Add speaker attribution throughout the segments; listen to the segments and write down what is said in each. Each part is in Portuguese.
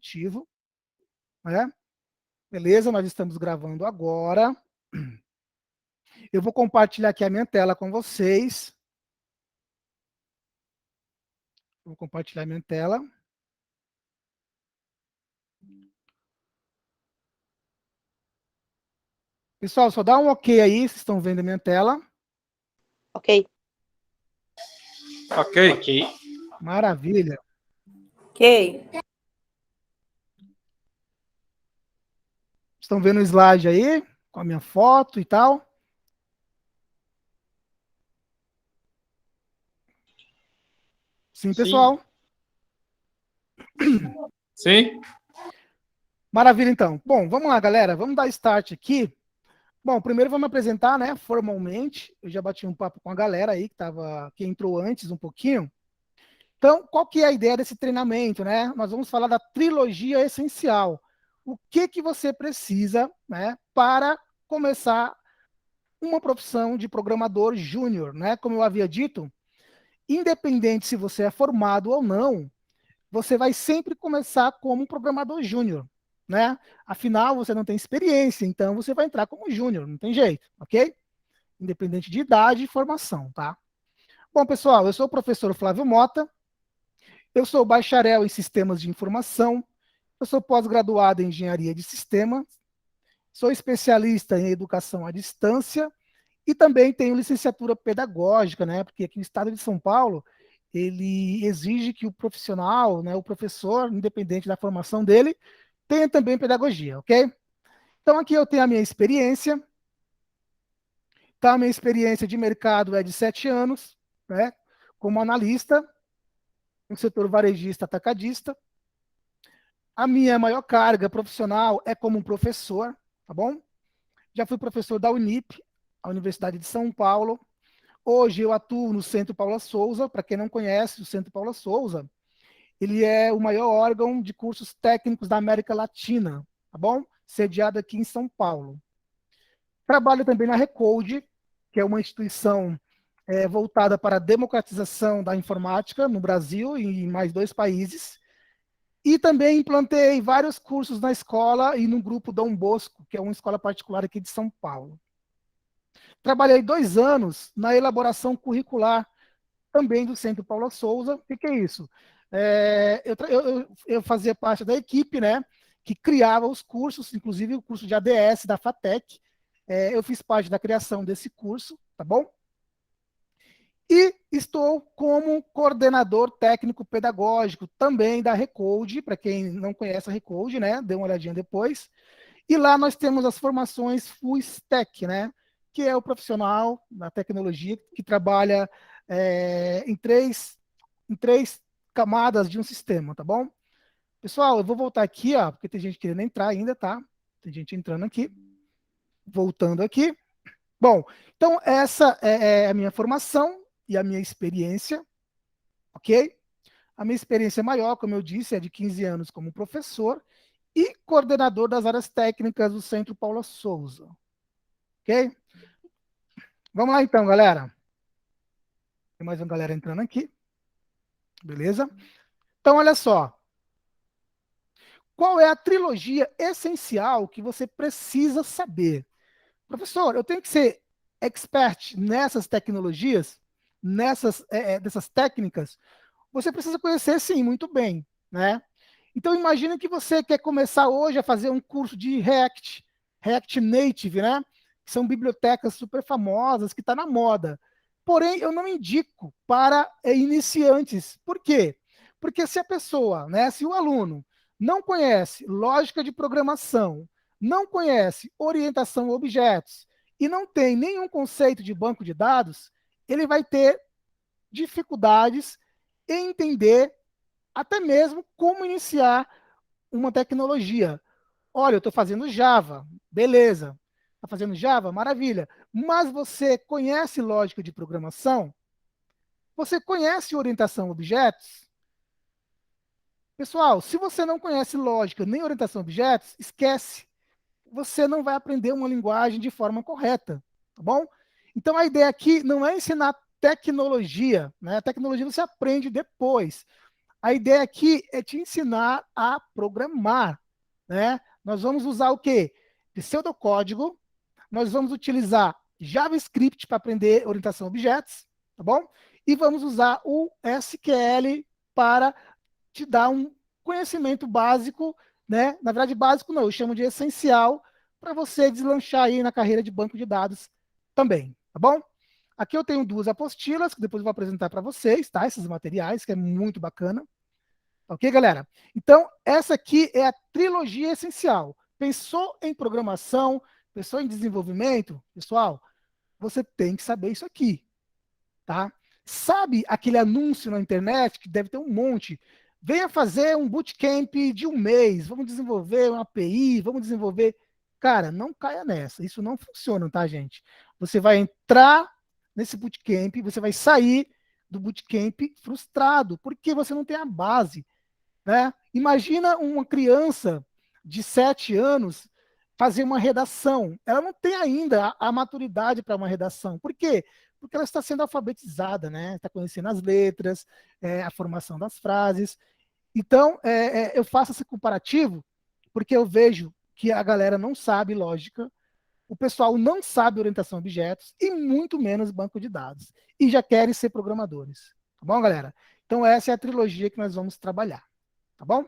Speaker 1: motivo, né? Beleza, nós estamos gravando agora. Eu vou compartilhar aqui a minha tela com vocês. Vou compartilhar minha tela. Pessoal, só dá um ok aí, vocês estão vendo a minha tela.
Speaker 2: Ok.
Speaker 3: Ok.
Speaker 4: Ok.
Speaker 1: Maravilha.
Speaker 2: Ok.
Speaker 1: Estão vendo o slide aí, com a minha foto e tal? Sim, pessoal?
Speaker 3: Sim?
Speaker 1: Maravilha, então. Bom, vamos lá, galera. Vamos dar start aqui. Bom, primeiro vamos me apresentar, né, formalmente. Eu já bati um papo com a galera aí que entrou antes um pouquinho. Então, qual que é a ideia desse treinamento, né? Nós vamos falar da trilogia essencial. O que você precisa, né, para começar uma profissão de programador júnior, né? Como eu havia dito, independente se você é formado ou não, você vai sempre começar como programador júnior, né? Afinal, você não tem experiência, então você vai entrar como júnior, não tem jeito, ok? Independente de idade e formação, tá? Bom, pessoal, eu sou o professor Flávio Mota, eu sou bacharel em sistemas de informação, eu sou pós-graduado em engenharia de sistemas, sou especialista em educação à distância e também tenho licenciatura pedagógica, né? Porque aqui no estado de São Paulo, ele exige que o profissional, né, o professor, independente da formação dele, tenha também pedagogia, ok? Então aqui eu tenho a minha experiência. Então a minha experiência de mercado é de 7 anos, né? Como analista no setor varejista atacadista. A minha maior carga profissional é como professor, tá bom? Já fui professor da Unip, a Universidade de São Paulo. Hoje eu atuo no Centro Paula Souza. Para quem não conhece, o Centro Paula Souza, ele é o maior órgão de cursos técnicos da América Latina, tá bom? Sediado aqui em São Paulo. Trabalho também na Recode, que é uma instituição voltada para a democratização da informática no Brasil e em mais 2 países. E também implantei vários cursos na escola e no grupo Dom Bosco, que é uma escola particular aqui de São Paulo. Trabalhei 2 anos na elaboração curricular também do Centro Paula Souza. O que é isso? Eu fazia parte da equipe, né, que criava os cursos, inclusive o curso de ADS da FATEC. Eu fiz parte da criação desse curso, tá bom? E estou como coordenador técnico pedagógico também da Recode. Para quem não conhece a Recode, né, dê uma olhadinha depois. E lá nós temos as formações Full Stack, né, que é o profissional da tecnologia que trabalha em três camadas de um sistema, tá bom? Pessoal, eu vou voltar aqui, ó, porque tem gente querendo entrar ainda, tá? Tem gente entrando aqui. Voltando aqui. Bom, então essa é a minha formação e a minha experiência, ok? A minha experiência maior, como eu disse, é de 15 anos como professor e coordenador das áreas técnicas do Centro Paula Souza, ok? Vamos lá então, galera. Tem mais uma galera entrando aqui. Beleza? Então, olha só. Qual é a trilogia essencial que você precisa saber? Professor, eu tenho que ser expert nessas tecnologias, dessas técnicas? Você precisa conhecer, sim, muito bem, né? Então, imagine que você quer começar hoje a fazer um curso de React Native, né? Que são bibliotecas super famosas, que está na moda. Porém, eu não indico para iniciantes. Por quê? Porque se a pessoa, né, se o aluno não conhece lógica de programação, não conhece orientação a objetos e não tem nenhum conceito de banco de dados, ele vai ter dificuldades em entender até mesmo como iniciar uma tecnologia. Olha, eu estou fazendo Java, beleza. Está fazendo Java? Maravilha. Mas você conhece lógica de programação? Você conhece orientação a objetos? Pessoal, se você não conhece lógica nem orientação a objetos, esquece. Você não vai aprender uma linguagem de forma correta, tá bom? Então a ideia aqui não é ensinar tecnologia, né? A tecnologia você aprende depois. A ideia aqui é te ensinar a programar, né? Nós vamos usar o quê? Pseudocódigo, nós vamos utilizar JavaScript para aprender orientação a objetos, tá bom? E vamos usar o SQL para te dar um conhecimento básico, né? Na verdade, básico não, eu chamo de essencial para você deslanchar aí na carreira de banco de dados também, tá bom? Aqui eu tenho 2 apostilas, que depois eu vou apresentar para vocês, tá? Esses materiais, que é muito bacana. Ok, galera? Então, essa aqui é a trilogia essencial. Pensou em programação, pensou em desenvolvimento, pessoal, você tem que saber isso aqui, tá? Sabe aquele anúncio na internet, que deve ter um monte? Venha fazer um bootcamp de 1 mês, vamos desenvolver uma API, vamos desenvolver... Cara, não caia nessa, isso não funciona, tá, gente? Você vai entrar nesse bootcamp, você vai sair do bootcamp frustrado, porque você não tem a base, né? Imagina uma criança de 7 anos fazer uma redação. Ela não tem ainda a maturidade para uma redação. Por quê? Porque ela está sendo alfabetizada, né? Está conhecendo as letras, a formação das frases. Então, eu faço esse comparativo porque eu vejo que a galera não sabe lógica, o pessoal não sabe orientação a objetos e muito menos banco de dados. E já querem ser programadores. Tá bom, galera? Então, essa é a trilogia que nós vamos trabalhar. Tá bom?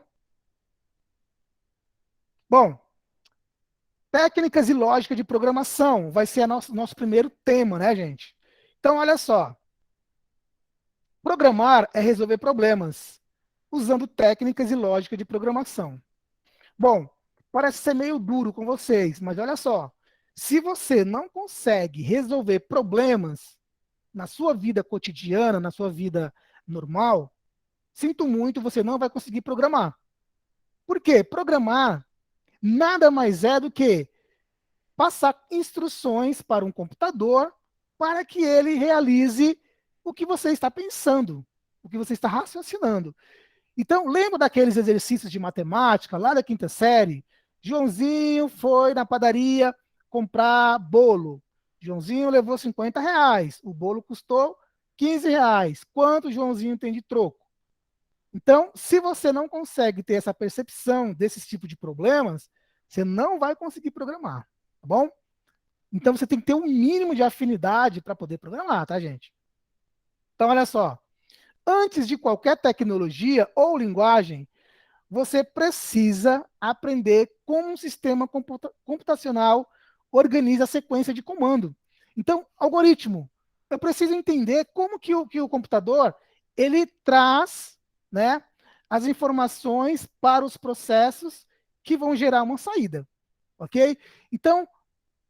Speaker 1: Bom, técnicas e lógica de programação vai ser nosso primeiro tema, né, gente? Então, olha só. Programar é resolver problemas usando técnicas e lógica de programação. Bom, parece ser meio duro com vocês, mas olha só. Se você não consegue resolver problemas na sua vida cotidiana, na sua vida normal, sinto muito, você não vai conseguir programar. Por quê? Programar nada mais é do que passar instruções para um computador para que ele realize o que você está pensando, o que você está raciocinando. Então, lembra daqueles exercícios de matemática lá da 5ª série? Joãozinho foi na padaria comprar bolo. Joãozinho levou R$ 50. O bolo custou R$ 15. Quanto o Joãozinho tem de troco? Então, se você não consegue ter essa percepção desses tipos de problemas, você não vai conseguir programar, tá bom? Então, você tem que ter um mínimo de afinidade para poder programar, tá, gente? Então, olha só. Antes de qualquer tecnologia ou linguagem, você precisa aprender como um sistema computacional organiza a sequência de comando. Então, algoritmo. Eu preciso entender como que o computador ele traz, né, as informações para os processos que vão gerar uma saída. Ok? Então,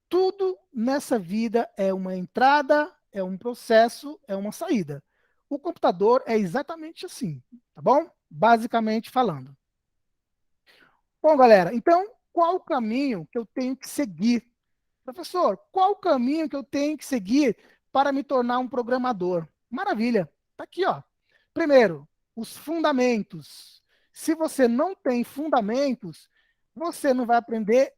Speaker 1: tudo nessa vida é uma entrada, é um processo, é uma saída. O computador é exatamente assim, tá bom? Basicamente falando. Bom, galera, então qual o caminho que eu tenho que seguir? Professor, qual o caminho que eu tenho que seguir para me tornar um programador? Maravilha, tá aqui, ó. Primeiro, os fundamentos. Se você não tem fundamentos, você não vai aprender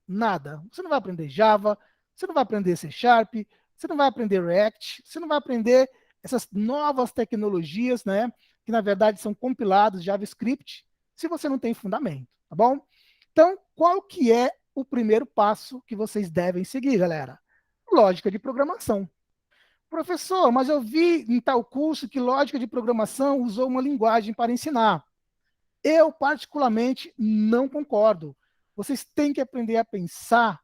Speaker 1: nada. Você não vai aprender Java, você não vai aprender C Sharp, você não vai aprender React, você não vai aprender essas novas tecnologias, né? Que na verdade são compilados JavaScript, se você não tem fundamento, tá bom? Então, qual que é o primeiro passo que vocês devem seguir, galera? Lógica de programação. Professor, mas eu vi em tal curso que lógica de programação usou uma linguagem para ensinar. Eu, particularmente, não concordo. Vocês têm que aprender a pensar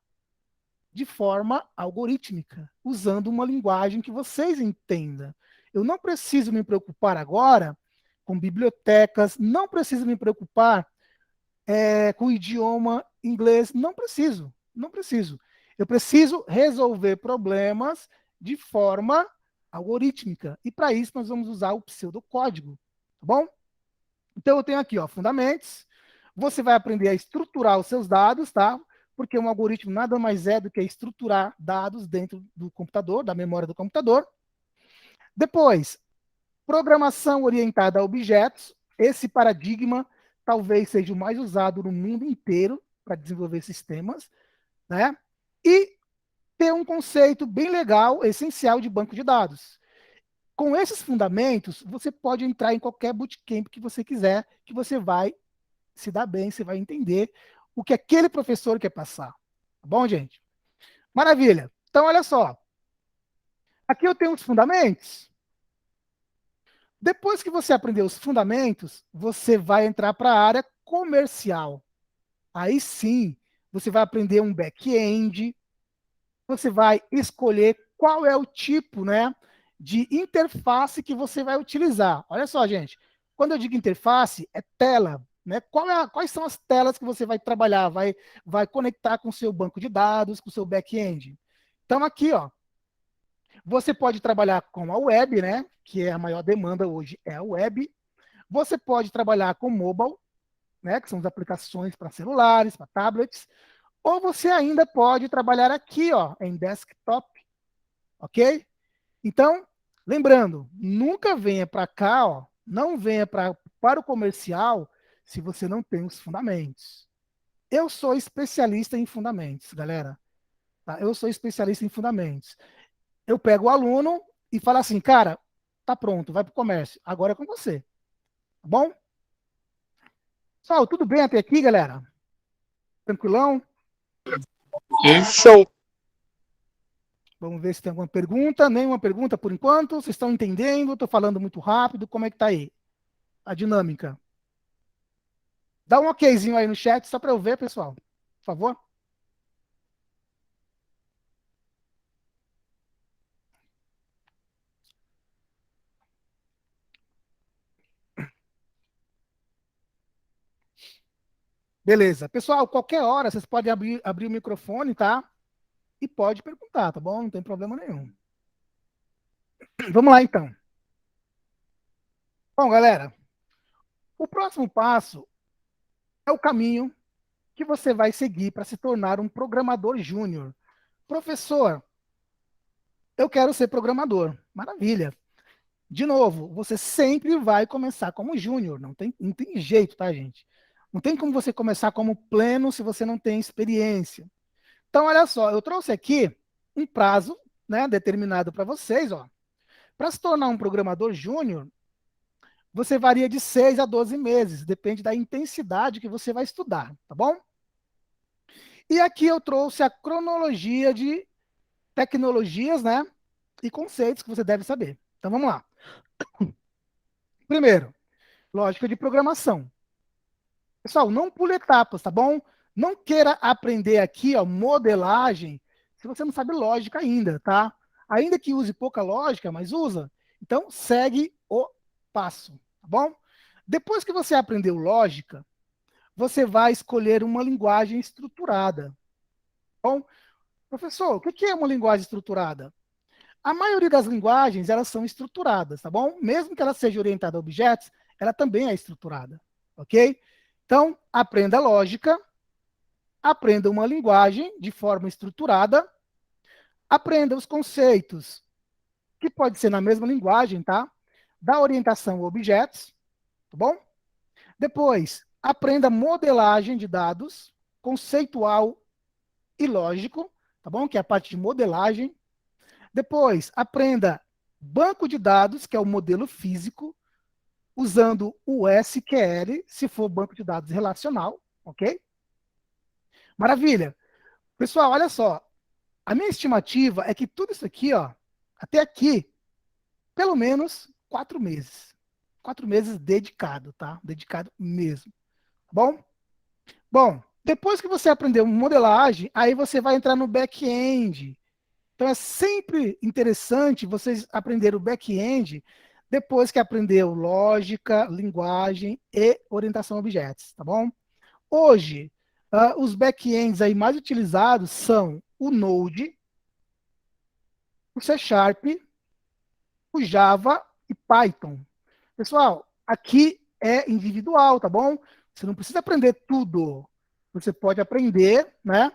Speaker 1: de forma algorítmica, usando uma linguagem que vocês entendam. Eu não preciso me preocupar agora com bibliotecas, não preciso me preocupar com o idioma inglês, não preciso, não preciso. Eu preciso resolver problemas de forma algorítmica. E para isso nós vamos usar o pseudocódigo, tá bom? Então eu tenho aqui, ó, fundamentos. Você vai aprender a estruturar os seus dados, tá? Porque um algoritmo nada mais é do que estruturar dados dentro do computador, da memória do computador. Depois, programação orientada a objetos. Esse paradigma talvez seja o mais usado no mundo inteiro para desenvolver sistemas, né? E ter um conceito bem legal, essencial de banco de dados. Com esses fundamentos, você pode entrar em qualquer bootcamp que você quiser, que você vai se dar bem, você vai entender o que aquele professor quer passar. Tá bom, gente? Maravilha. Então, olha só. Aqui eu tenho os fundamentos. Depois que você aprender os fundamentos, você vai entrar para a área comercial. Aí sim, você vai aprender um back-end, você vai escolher qual é o tipo, né, de interface que você vai utilizar. Olha só, gente, quando eu digo interface, é tela, né? Quais são as telas que você vai trabalhar, vai conectar com o seu banco de dados, com o seu back-end. Então aqui, ó, você pode trabalhar com a web, né, que é a maior demanda hoje, é a web. Você pode trabalhar com mobile, né, que são as aplicações para celulares, para tablets, ou você ainda pode trabalhar aqui, ó, em desktop, ok? Então, lembrando, nunca venha para cá, ó, não venha para o comercial se você não tem os fundamentos. Eu sou especialista em fundamentos, galera. Tá? Eu sou especialista em fundamentos. Eu pego o aluno e falo assim, cara, tá pronto, vai para o comércio. Agora é com você. Tá bom? Pessoal, tudo bem até aqui, galera? Tranquilão?
Speaker 2: Show.
Speaker 1: Vamos ver se tem alguma pergunta. Nenhuma pergunta por enquanto. Vocês estão entendendo? Estou falando muito rápido. Como é que tá aí a dinâmica? Dá um okzinho aí no chat só para eu ver, pessoal. Por favor. Beleza. Pessoal, qualquer hora vocês podem abrir o microfone, tá? E pode perguntar, tá bom? Não tem problema nenhum. Vamos lá, então. Bom, galera, o próximo passo é o caminho que você vai seguir para se tornar um programador júnior. Professor, eu quero ser programador. Maravilha. De novo, você sempre vai começar como júnior. Não tem jeito, tá, gente? Não tem como você começar como pleno se você não tem experiência. Então, olha só, eu trouxe aqui um prazo, né, determinado para vocês, ó. Para se tornar um programador júnior, você varia de 6 a 12 meses, depende da intensidade que você vai estudar, tá bom? E aqui eu trouxe a cronologia de tecnologias, né, e conceitos que você deve saber. Então, vamos lá. Primeiro, lógica de programação. Pessoal, não pule etapas, tá bom? Não queira aprender aqui, ó, modelagem, se você não sabe lógica ainda, tá? Ainda que use pouca lógica, mas usa. Então, segue o passo, tá bom? Depois que você aprendeu lógica, você vai escolher uma linguagem estruturada. Tá bom? Professor, o que é uma linguagem estruturada? A maioria das linguagens, elas são estruturadas, tá bom? Mesmo que ela seja orientada a objetos, ela também é estruturada, ok? Então, aprenda lógica, aprenda uma linguagem de forma estruturada, aprenda os conceitos, que pode ser na mesma linguagem, tá? Da orientação a objetos, tá bom? Depois, aprenda modelagem de dados, conceitual e lógico, tá bom? Que é a parte de modelagem. Depois, aprenda banco de dados, que é o modelo físico, usando o SQL, se for banco de dados relacional, ok? Maravilha. Pessoal, olha só. A minha estimativa é que tudo isso aqui, ó, até aqui, pelo menos 4 meses. 4 meses dedicado, tá? Dedicado mesmo. Tá bom? Bom, depois que você aprendeu modelagem, aí você vai entrar no back-end. Então é sempre interessante vocês aprenderem o back-end depois que aprendeu lógica, linguagem e orientação a objetos, tá bom? Hoje, os back-ends aí mais utilizados são o Node, o C Sharp, o Java e Python. Pessoal, aqui é individual, tá bom? Você não precisa aprender tudo. Você pode aprender, né?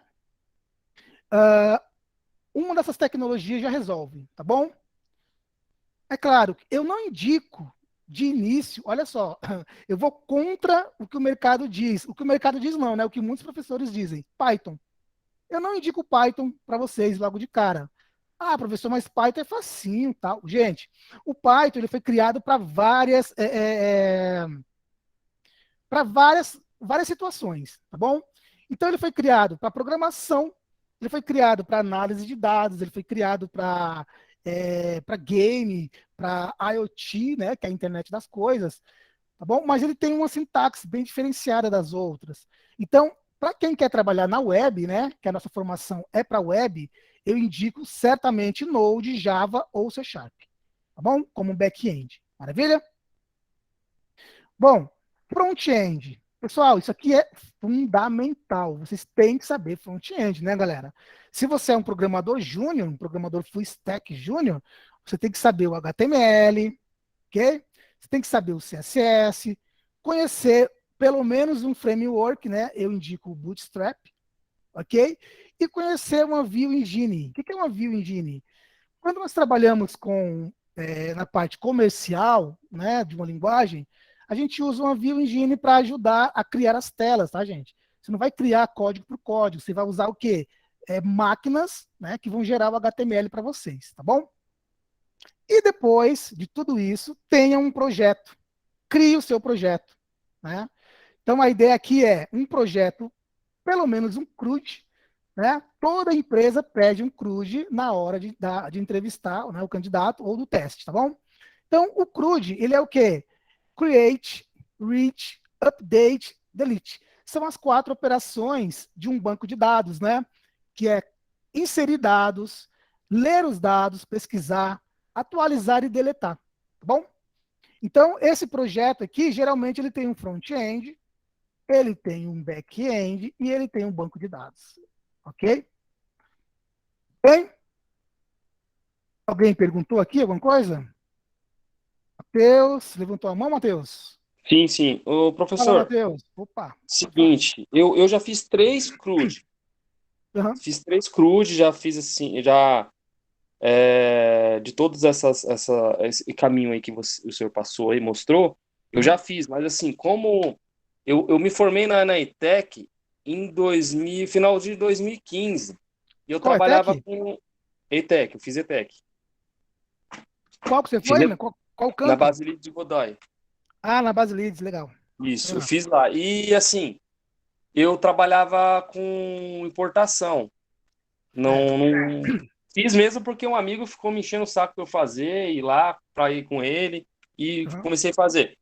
Speaker 1: Uma dessas tecnologias já resolve, tá bom? É claro, eu não indico de início, olha só, eu vou contra o que o mercado diz. O que o mercado diz não, né? O que muitos professores dizem. Python. Eu não indico Python para vocês logo de cara. Ah, professor, mas Python é facinho, tal. Gente, o Python ele foi criado para várias situações, tá bom? Então ele foi criado para programação, ele foi criado para análise de dados, ele foi criado para game, para IoT, né, que é a internet das coisas, tá bom? Mas ele tem uma sintaxe bem diferenciada das outras. Então, para quem quer trabalhar na web, né, que a nossa formação é para web, eu indico certamente Node, Java ou C Sharp, tá bom? Como back-end. Maravilha? Bom, front-end. Pessoal, isso aqui é fundamental. Vocês têm que saber front-end, né, galera? Se você é um programador júnior, um programador full stack júnior, você tem que saber o HTML, ok? Você tem que saber o CSS, conhecer pelo menos um framework, né? Eu indico o Bootstrap, ok? E conhecer uma Vue Engine. O que é uma Vue Engine? Quando nós trabalhamos na parte comercial, né, de uma linguagem, a gente usa uma Vue Engine para ajudar a criar as telas, tá, gente? Você não vai criar código por código, você vai usar o quê? Máquinas, né, que vão gerar o HTML para vocês, tá bom? E depois de tudo isso, tenha um projeto. Crie o seu projeto, né? Então a ideia aqui é um projeto, pelo menos um CRUD, né? Toda empresa pede um CRUD na hora de entrevistar, né, o candidato ou do teste, tá bom? Então, o CRUD, ele é o quê? Create, Reach, Update, Delete. São as 4 operações de um banco de dados, né? Que é inserir dados, ler os dados, pesquisar, atualizar e deletar, tá bom? Então, esse projeto aqui, geralmente, ele tem um front-end, ele tem um back-end e ele tem um banco de dados. Ok? Bem, alguém perguntou aqui alguma coisa? Matheus, levantou a mão, Matheus?
Speaker 3: Sim, sim. Ô,
Speaker 1: Fala,
Speaker 3: professor,
Speaker 1: Matheus. Opa, pode falar.
Speaker 3: seguinte, eu já fiz 3 CRUD.
Speaker 1: Uhum.
Speaker 3: Fiz 3 CRUD, já fiz assim, já de todos esse caminho aí que o senhor passou aí, mostrou, eu
Speaker 1: Uhum.
Speaker 3: já fiz, mas assim, como eu me formei na ETEC em 2000, final de 2015, e eu
Speaker 1: Qual é
Speaker 3: trabalhava
Speaker 1: Tech?
Speaker 3: com ETEC, eu fiz ETEC.
Speaker 1: Qual que você
Speaker 3: Fiz
Speaker 1: foi? Qual
Speaker 3: na
Speaker 1: campo?
Speaker 3: Basílica de Godoy.
Speaker 1: Ah, na Basilides, legal.
Speaker 3: Isso, eu
Speaker 1: Ah,
Speaker 3: fiz lá. E assim, eu trabalhava com importação.
Speaker 1: certo.
Speaker 3: Não fiz mesmo porque um amigo ficou me enchendo o saco para eu fazer, ir lá para ir com ele e
Speaker 1: Uhum.
Speaker 3: comecei a fazer.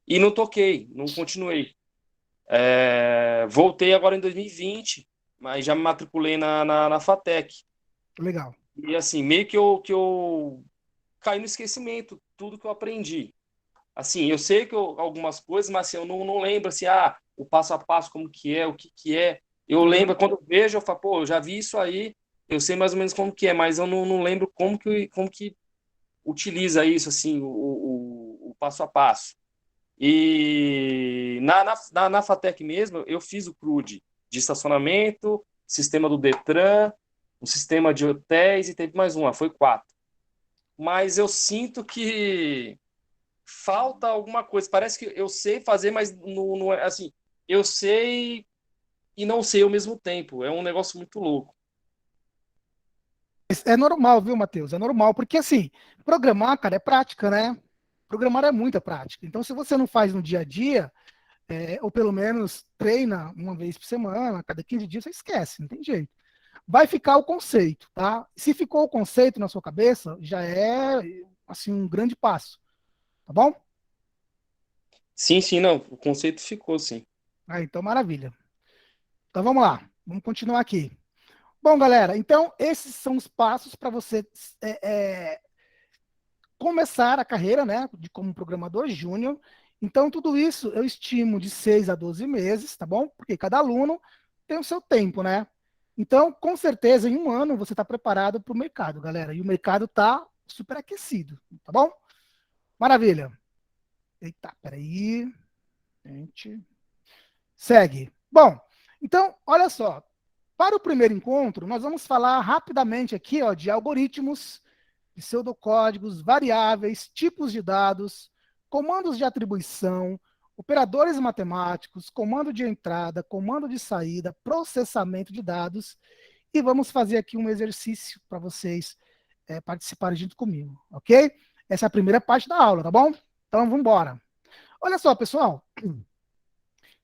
Speaker 3: E não toquei, não continuei. Voltei agora em 2020, mas já me matriculei na FATEC.
Speaker 1: Legal.
Speaker 3: E assim, meio que eu caí no esquecimento, tudo que eu aprendi. Assim, eu sei que algumas coisas, mas assim, eu não lembro assim, o passo a passo, como que é, o que que é. Eu
Speaker 1: Uhum.
Speaker 3: lembro, quando eu vejo, eu falo, pô, eu já vi isso aí, eu sei mais ou menos como que é, mas eu não lembro como que utiliza isso, assim, o passo a passo. E na FATEC mesmo, eu fiz o CRUD de estacionamento, sistema do Detran, um sistema de hotéis e teve mais uma, foi 4. Mas eu sinto que falta alguma coisa. Parece que eu sei fazer, mas não é assim. Eu sei e não sei ao mesmo tempo. É um negócio muito louco.
Speaker 1: É normal, viu, Matheus? É normal, porque assim, programar, cara, é prática, né? Programar é muita prática. Então, se você não faz no dia a dia, ou pelo menos treina uma vez por semana, a cada 15 dias, você esquece, não tem jeito. Vai ficar o conceito, tá? Se ficou o conceito na sua cabeça, já é assim um grande passo, tá bom?
Speaker 3: Sim, sim, não. O conceito ficou, sim.
Speaker 1: Ah, então maravilha. Então vamos lá, vamos continuar aqui. Bom, galera, então esses são os passos para você começar a carreira, né, de como programador júnior. Então tudo isso eu estimo de 6 a 12 meses, tá bom? Porque cada aluno tem o seu tempo, né? Então, com certeza, em um ano você está preparado para o mercado, galera. E o mercado está super aquecido, tá bom? Maravilha. Eita, peraí. Gente. Segue. Bom, então, olha só. Para o primeiro encontro, nós vamos falar rapidamente aqui ó, de algoritmos, pseudocódigos, variáveis, tipos de dados, comandos de atribuição, operadores matemáticos, comando de entrada, comando de saída, processamento de dados. E vamos fazer aqui um exercício para vocês participarem junto comigo, ok? Essa é a primeira parte da aula, tá bom? Então, vamos embora. Olha só, pessoal.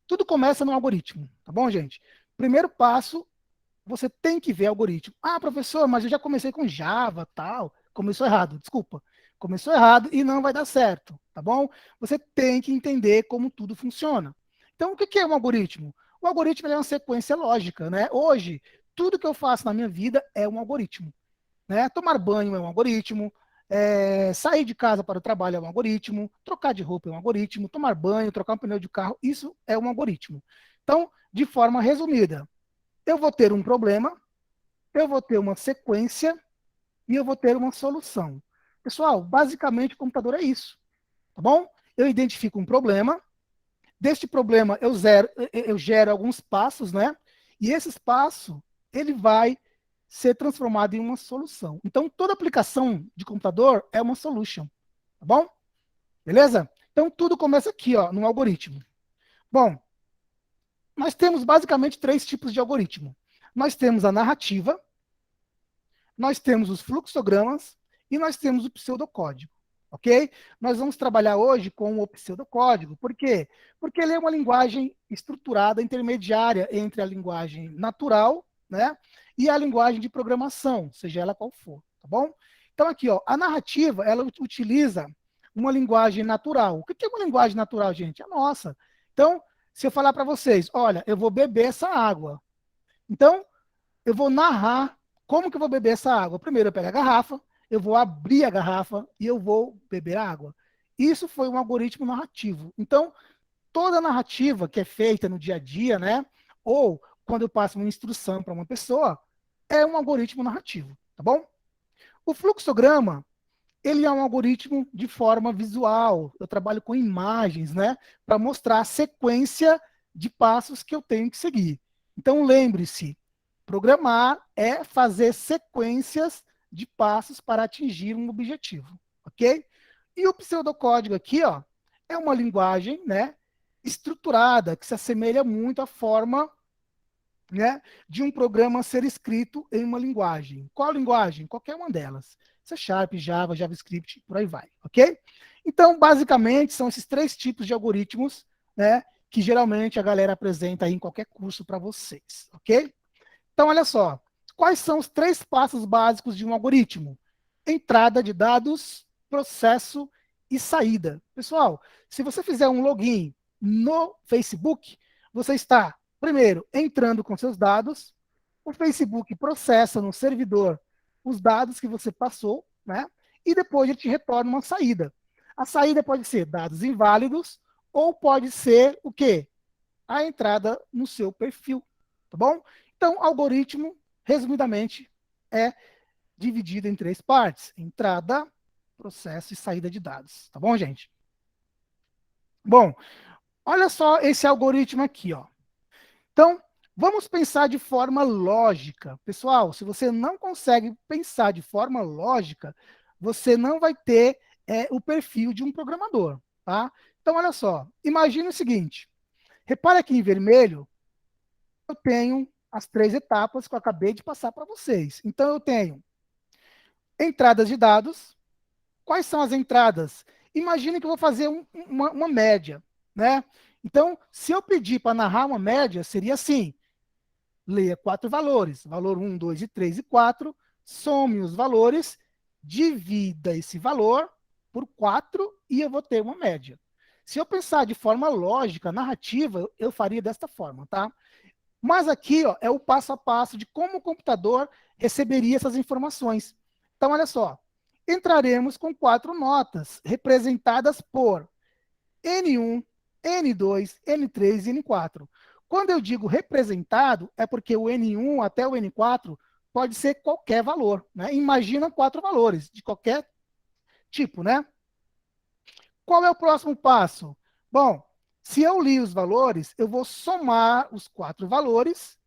Speaker 1: Tudo começa no algoritmo, tá bom, gente? Primeiro passo, você tem que ver algoritmo. Ah, professor, mas eu já comecei com Java, tal. Começou errado, desculpa. Começou errado e não vai dar certo, tá bom? Você tem que entender como tudo funciona. Então, o que é um algoritmo? O algoritmo é uma sequência lógica, né? Hoje, tudo que eu faço na minha vida é um algoritmo, né? Tomar banho é um algoritmo, sair de casa para o trabalho é um algoritmo, trocar de roupa é um algoritmo, tomar banho, trocar um pneu de carro, isso é um algoritmo. Então, de forma resumida, eu vou ter um problema, eu vou ter uma sequência e eu vou ter uma solução. Pessoal, basicamente o computador é isso, tá bom? Eu identifico um problema, deste problema eu gero alguns passos, né? E esse passo, ele vai ser transformado em uma solução. Então, toda aplicação de computador é uma solution, tá bom? Beleza? Então, tudo começa aqui, ó, no algoritmo. Bom, nós temos basicamente 3 tipos de algoritmo. Nós temos a narrativa, nós temos os fluxogramas e nós temos o pseudocódigo, ok? Nós vamos trabalhar hoje com o pseudocódigo. Por quê? Porque ele é uma linguagem estruturada, intermediária entre a linguagem natural, né, e a linguagem de programação, seja ela qual for, tá bom? Então aqui, ó, a narrativa, ela utiliza uma linguagem natural. O que é uma linguagem natural, gente? É a nossa. Então, se eu falar para vocês, olha, eu vou beber essa água. Então, eu vou narrar como que eu vou beber essa água. Primeiro eu pego a garrafa, eu vou abrir a garrafa e eu vou beber a água. Isso foi um algoritmo narrativo. Então, toda narrativa que é feita no dia a dia, né, ou quando eu passo uma instrução para uma pessoa, é um algoritmo narrativo, tá bom? O fluxograma, ele é um algoritmo de forma visual. Eu trabalho com imagens, né, para mostrar a sequência de passos que eu tenho que seguir. Então, lembre-se, programar é fazer sequências de passos para atingir um objetivo, ok? E o pseudocódigo aqui, ó, é uma linguagem, né, estruturada, que se assemelha muito à forma, né, de um programa ser escrito em uma linguagem. Qual linguagem? Qualquer uma delas. C Sharp, Java, JavaScript, por aí vai, ok? Então, basicamente, são esses 3 tipos de algoritmos, né, que geralmente a galera apresenta aí em qualquer curso para vocês, ok? Então, olha só, quais são os 3 passos básicos de um algoritmo? Entrada de dados, processo e saída. Pessoal, se você fizer um login no Facebook, você está, primeiro, entrando com seus dados, o Facebook processa no servidor os dados que você passou, né? E depois ele te retorna uma saída. A saída pode ser dados inválidos ou pode ser o quê? A entrada no seu perfil, tá bom? Então, algoritmo, resumidamente, é dividido em 3 partes: entrada, processo e saída de dados. Tá bom, gente? Bom, olha só esse algoritmo aqui, ó. Então, vamos pensar de forma lógica. Pessoal, se você não consegue pensar de forma lógica, você não vai ter o perfil de um programador, tá? Então, olha só, imagine o seguinte. Repara aqui em vermelho, eu tenho as 3 etapas que eu acabei de passar para vocês. Então, eu tenho entradas de dados. Quais são as entradas? Imagine que eu vou fazer uma média, né? Então, se eu pedir para narrar uma média, seria assim: leia 4 valores, valor 1, 2 e 3 e 4, some os valores, divida esse valor por 4 e eu vou ter uma média. Se eu pensar de forma lógica, narrativa, eu faria desta forma, tá? Mas aqui, ó, é o passo a passo de como o computador receberia essas informações. Então, olha só, entraremos com 4 notas, representadas por N1, N2, N3 e N4. Quando eu digo representado, é porque o N1 até o N4 pode ser qualquer valor, né? Imagina 4 valores, de qualquer tipo, né? Qual é o próximo passo? Bom, se eu li os valores, eu vou somar os 4 valores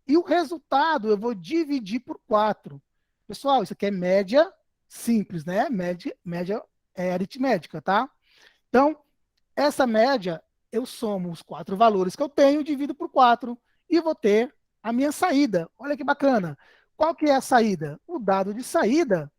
Speaker 1: e o resultado eu vou dividir por 4. Pessoal, isso aqui é média simples, né? Média aritmética, tá? Então, essa média, eu somo os 4 valores que eu tenho, divido por 4 e vou ter a minha saída. Olha que bacana. Qual que é a saída? O dado de saída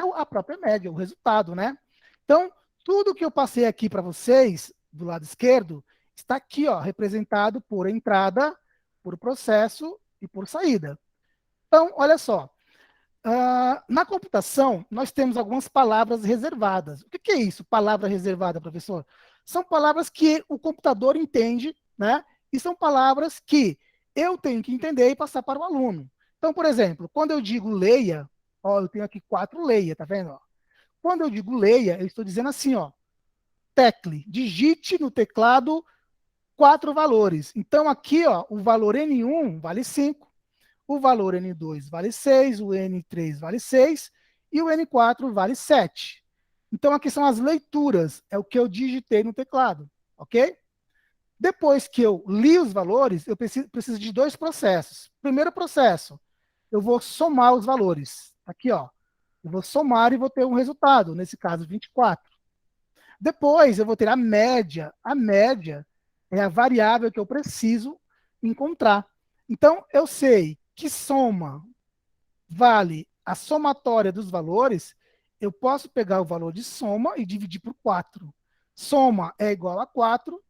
Speaker 1: a própria média, o resultado, né? Então, tudo que eu passei aqui para vocês, do lado esquerdo, está aqui, ó, representado por entrada, por processo e por saída. Então, olha só. Na computação, nós temos algumas palavras reservadas. O que é isso, palavra reservada, professor? São palavras que o computador entende, né? E são palavras que eu tenho que entender e passar para o aluno. Então, por exemplo, quando eu digo leia, ó, eu tenho aqui 4 leia, tá vendo? Ó? Quando eu digo leia, eu estou dizendo assim, ó, tecle, digite no teclado 4 valores. Então, aqui, ó, o valor N1 vale 5. O valor N2 vale 6, o N3 vale 6 e o N4 vale 7. Então, aqui são as leituras, é o que eu digitei no teclado, ok? Depois que eu li os valores, eu preciso de 2 processos. Primeiro processo, eu vou somar os valores. Aqui, ó, eu vou somar e vou ter um resultado, nesse caso, 24. Depois, eu vou ter a média. A média é a variável que eu preciso encontrar. Então, eu sei que soma vale a somatória dos valores, eu posso pegar o valor de soma e dividir por 4. Soma é igual a 4,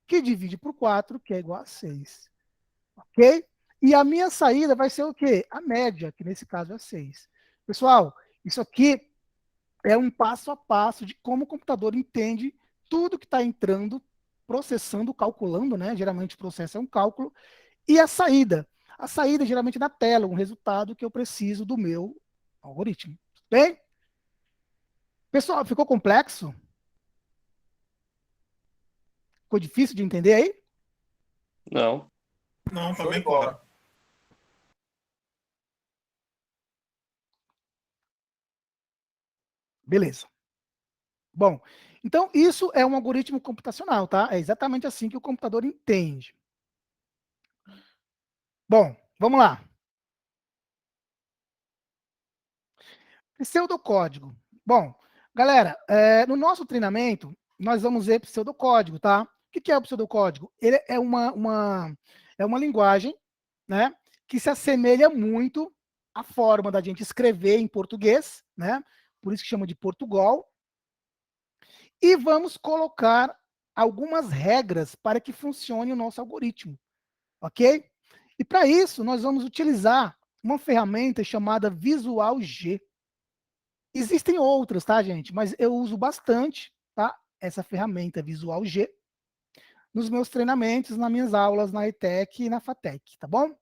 Speaker 1: que divide por 4, que é igual a 6. Ok? E a minha saída vai ser o quê? A média, que nesse caso é 6. Pessoal, isso aqui é um passo a passo de como o computador entende tudo que está entrando, processando, calculando, né? Geralmente o processo é um cálculo, e a saída. A saída é geralmente na tela, um resultado que eu preciso do meu algoritmo. Bem? Pessoal, ficou complexo? Ficou difícil de entender aí?
Speaker 3: Não.
Speaker 4: Não, tá
Speaker 3: Show
Speaker 4: bem
Speaker 3: de bola.
Speaker 4: claro.
Speaker 1: Beleza. Bom, então isso é um algoritmo computacional, tá? É exatamente assim que o computador entende. Bom, vamos lá. Pseudocódigo. Bom, galera, no nosso treinamento, nós vamos ver pseudocódigo, tá? O que é o pseudocódigo? Ele é uma linguagem, né, que se assemelha muito à forma da gente escrever em português, né? Por isso que chama de Portugal. E vamos colocar algumas regras para que funcione o nosso algoritmo, ok? E para isso, nós vamos utilizar uma ferramenta chamada Visual G. Existem outras, tá, gente? Mas eu uso bastante, tá? Essa ferramenta Visual G nos meus treinamentos, nas minhas aulas na ETEC e na FATEC, tá bom?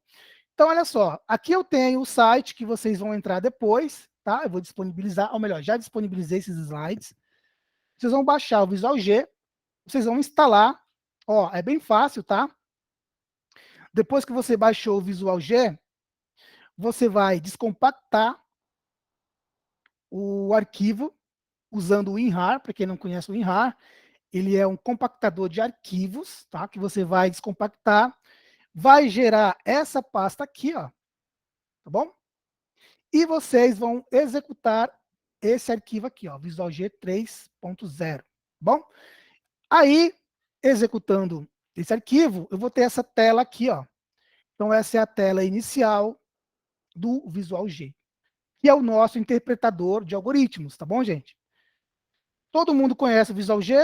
Speaker 1: Então, olha só, aqui eu tenho o site que vocês vão entrar depois, tá? Eu vou disponibilizar, ou melhor, já disponibilizei esses slides. Vocês vão baixar o Visual G, vocês vão instalar, ó, é bem fácil, tá? Depois que você baixou o Visual G, você vai descompactar o arquivo usando o WinRAR. Para quem não conhece o WinRAR, ele é um compactador de arquivos, tá? Que você vai descompactar, vai gerar essa pasta aqui, ó, tá bom? E vocês vão executar esse arquivo aqui, ó, Visual G 3.0, tá bom? Aí, executando esse arquivo, eu vou ter essa tela aqui, ó. Então, essa é a tela inicial do Visual G, que é o nosso interpretador de algoritmos, tá bom, gente? Todo mundo conhece o Visual G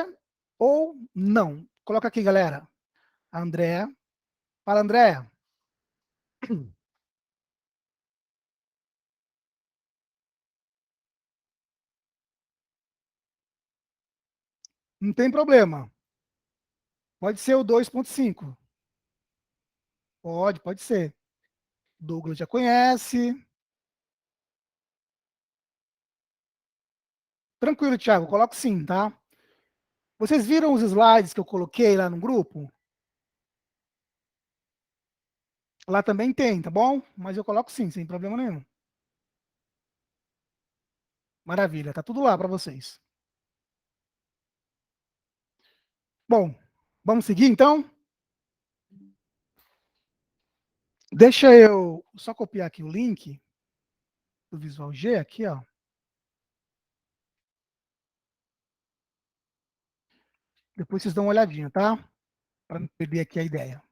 Speaker 1: ou não? Coloca aqui, galera. A Andréa. Fala, Andréa. Não tem problema. Pode ser o 2.5. Pode ser. Douglas já conhece. Tranquilo, Thiago, coloco sim, tá? Vocês viram os slides que eu coloquei lá no grupo? Lá também tem, tá bom? Mas eu coloco sim, sem problema nenhum. Maravilha, tá tudo lá para vocês. Bom, vamos seguir então? Deixa eu só copiar aqui o link do Visual G aqui, ó. Depois vocês dão uma olhadinha, tá? Para não perder aqui a ideia.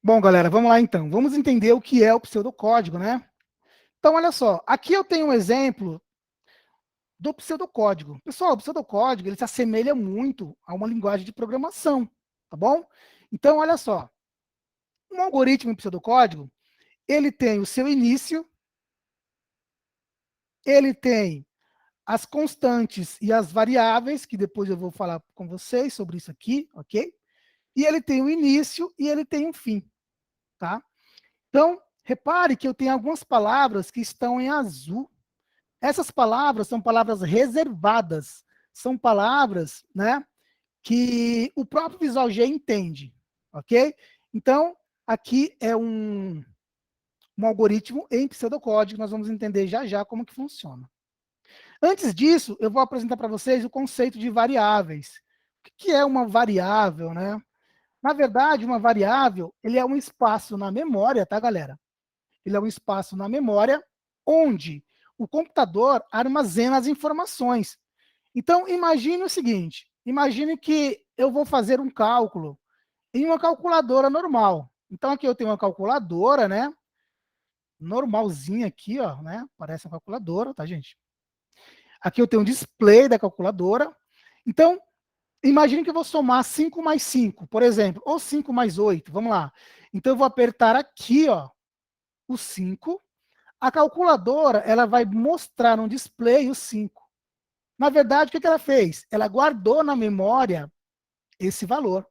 Speaker 1: Bom, galera, vamos lá então. Vamos entender o que é o pseudocódigo, né? Então, olha só, aqui eu tenho um exemplo do pseudocódigo. Pessoal, o pseudocódigo, ele se assemelha muito a uma linguagem de programação, tá bom? Então, olha só, um algoritmo em pseudocódigo, ele tem o seu início, ele tem as constantes e as variáveis, que depois eu vou falar com vocês sobre isso aqui, ok? E ele tem o início e ele tem um fim, tá? Então, repare que eu tenho algumas palavras que estão em azul. Essas palavras são palavras reservadas, são palavras, né, que o próprio Visual G entende, ok? Então, aqui é um algoritmo em pseudocódigo, nós vamos entender já já como que funciona. Antes disso, eu vou apresentar para vocês o conceito de variáveis. O que é uma variável, né? Na verdade, uma variável, ele é um espaço na memória, tá, galera? Ele é um espaço na memória onde o computador armazena as informações. Então, imagine o seguinte, imagine que eu vou fazer um cálculo em uma calculadora normal. Então, aqui eu tenho uma calculadora, né? Normalzinha aqui, ó, né? Parece uma calculadora, tá, gente? Aqui eu tenho um display da calculadora. Então, imagine que eu vou somar 5 mais 5, por exemplo, ou 5 mais 8, vamos lá. Então, eu vou apertar aqui, ó, o 5. A calculadora, ela vai mostrar no display o 5. Na verdade, o que ela fez? Ela guardou na memória esse valor.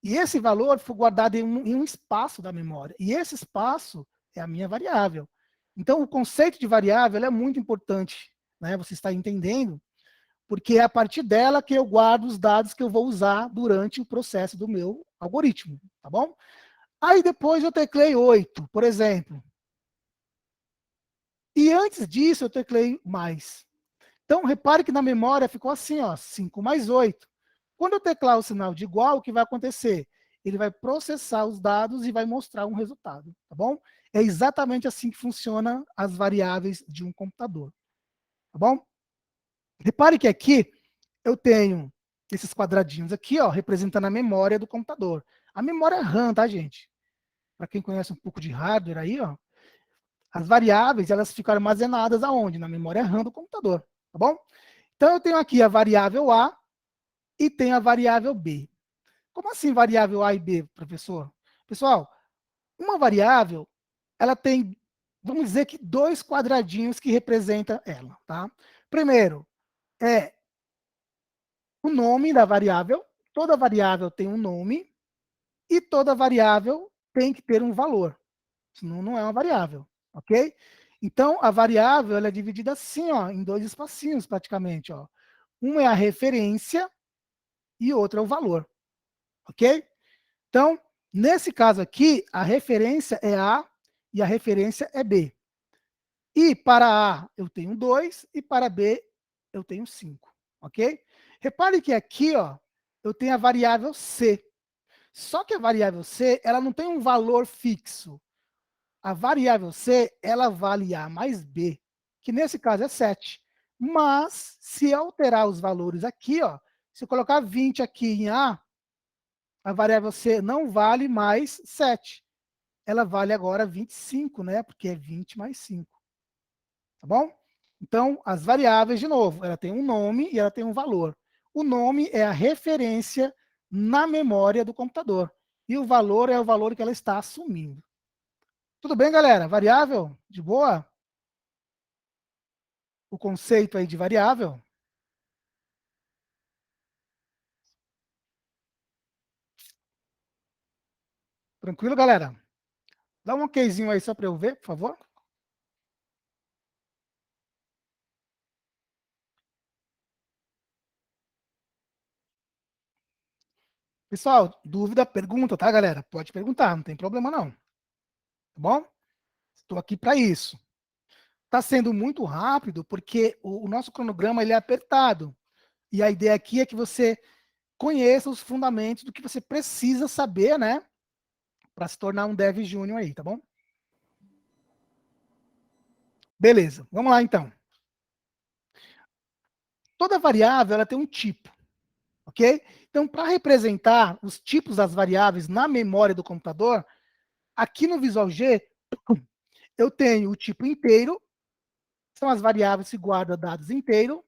Speaker 1: E esse valor foi guardado em um espaço da memória. E esse espaço é a minha variável. Então, o conceito de variável é muito importante, né? Você está entendendo? Porque é a partir dela que eu guardo os dados que eu vou usar durante o processo do meu algoritmo, tá bom? Aí depois eu teclei 8, por exemplo. E antes disso eu teclei mais. Então, repare que na memória ficou assim, ó, 5 mais 8. Quando eu teclar o sinal de igual, o que vai acontecer? Ele vai processar os dados e vai mostrar um resultado, tá bom? É exatamente assim que funcionam as variáveis de um computador, tá bom? Repare que aqui eu tenho esses quadradinhos aqui, ó, representando a memória do computador. A memória RAM, tá, gente? Para quem conhece um pouco de hardware aí, ó, as variáveis, elas ficam armazenadas aonde? Na memória RAM do computador, tá bom? Então, eu tenho aqui a variável A e tenho a variável B. Como assim variável A e B, professor? Pessoal, uma variável, ela tem, vamos dizer que 2 quadradinhos que representam ela, tá? Primeiro, é o nome da variável. Toda variável tem um nome e toda variável tem que ter um valor. Senão não é uma variável, ok? Então, a variável ela é dividida assim, ó, em 2 espacinhos praticamente. Ó. Uma é a referência e outra é o valor, ok? Então, nesse caso aqui, a referência é A e a referência é B. E para A eu tenho 2 e para B eu tenho 5, ok? Repare que aqui, ó, eu tenho a variável C. Só que a variável C, ela não tem um valor fixo. A variável C, ela vale A mais B, que nesse caso é 7. Mas, se alterar os valores aqui, ó, se eu colocar 20 aqui em A variável C não vale mais 7. Ela vale agora 25, né? Porque é 20 mais 5. Tá bom? Então, as variáveis, de novo, ela tem um nome e ela tem um valor. O nome é a referência na memória do computador. E o valor é o valor que ela está assumindo. Tudo bem, galera? Variável? De boa? O conceito aí de variável? Tranquilo, galera? Dá um okzinho aí só para eu ver, por favor. Pessoal, dúvida, pergunta, tá, galera? Pode perguntar, não tem problema não. Tá bom? Estou aqui para isso. Está sendo muito rápido porque o nosso cronograma ele é apertado. E a ideia aqui é que você conheça os fundamentos do que você precisa saber, né? Para se tornar um Dev Júnior aí, tá bom? Beleza, vamos lá então. Toda variável ela tem um tipo, ok? Então, para representar os tipos das variáveis na memória do computador, aqui no Visual G, Eu tenho o tipo inteiro, são as variáveis que guardam dados inteiro.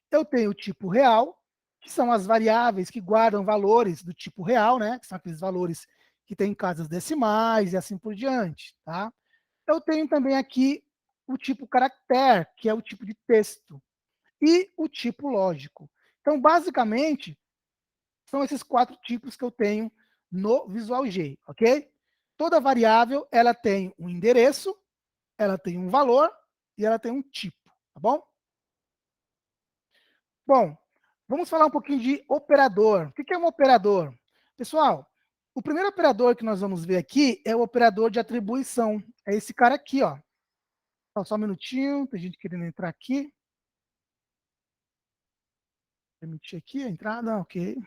Speaker 1: Eu tenho o tipo real, que são as variáveis que guardam valores do tipo real, né? Que são aqueles valores que têm casas decimais e assim por diante, tá? Eu tenho também aqui o tipo caractere, que é o tipo de texto, e o tipo lógico. Então, basicamente, são esses 4 tipos que eu tenho no Visual G, ok? Toda variável, ela tem um endereço, ela tem um valor e ela tem um tipo, tá bom? Bom, vamos falar um pouquinho de operador. O que é um operador? Pessoal, o primeiro operador que nós vamos ver aqui é o operador de atribuição. É esse cara aqui, ó. Só um minutinho, tem gente querendo entrar aqui. Permitir aqui a entrada, ok.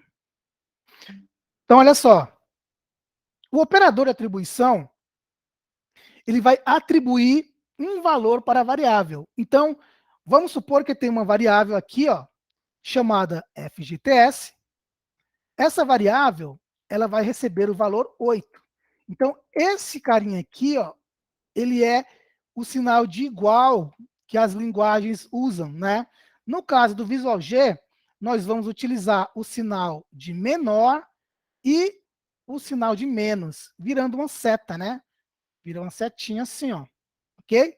Speaker 1: Então, olha só. O operador de atribuição, ele vai atribuir um valor para a variável. Então, vamos supor que tem uma variável aqui, ó, chamada FGTS. Essa variável, ela vai receber o valor 8. Então, esse carinha aqui, ó, ele é o sinal de igual que as linguagens usam, né? No caso do Visual G, nós vamos utilizar o sinal de menor e o sinal de menos, virando uma seta, né? Vira uma setinha assim, ó. Ok?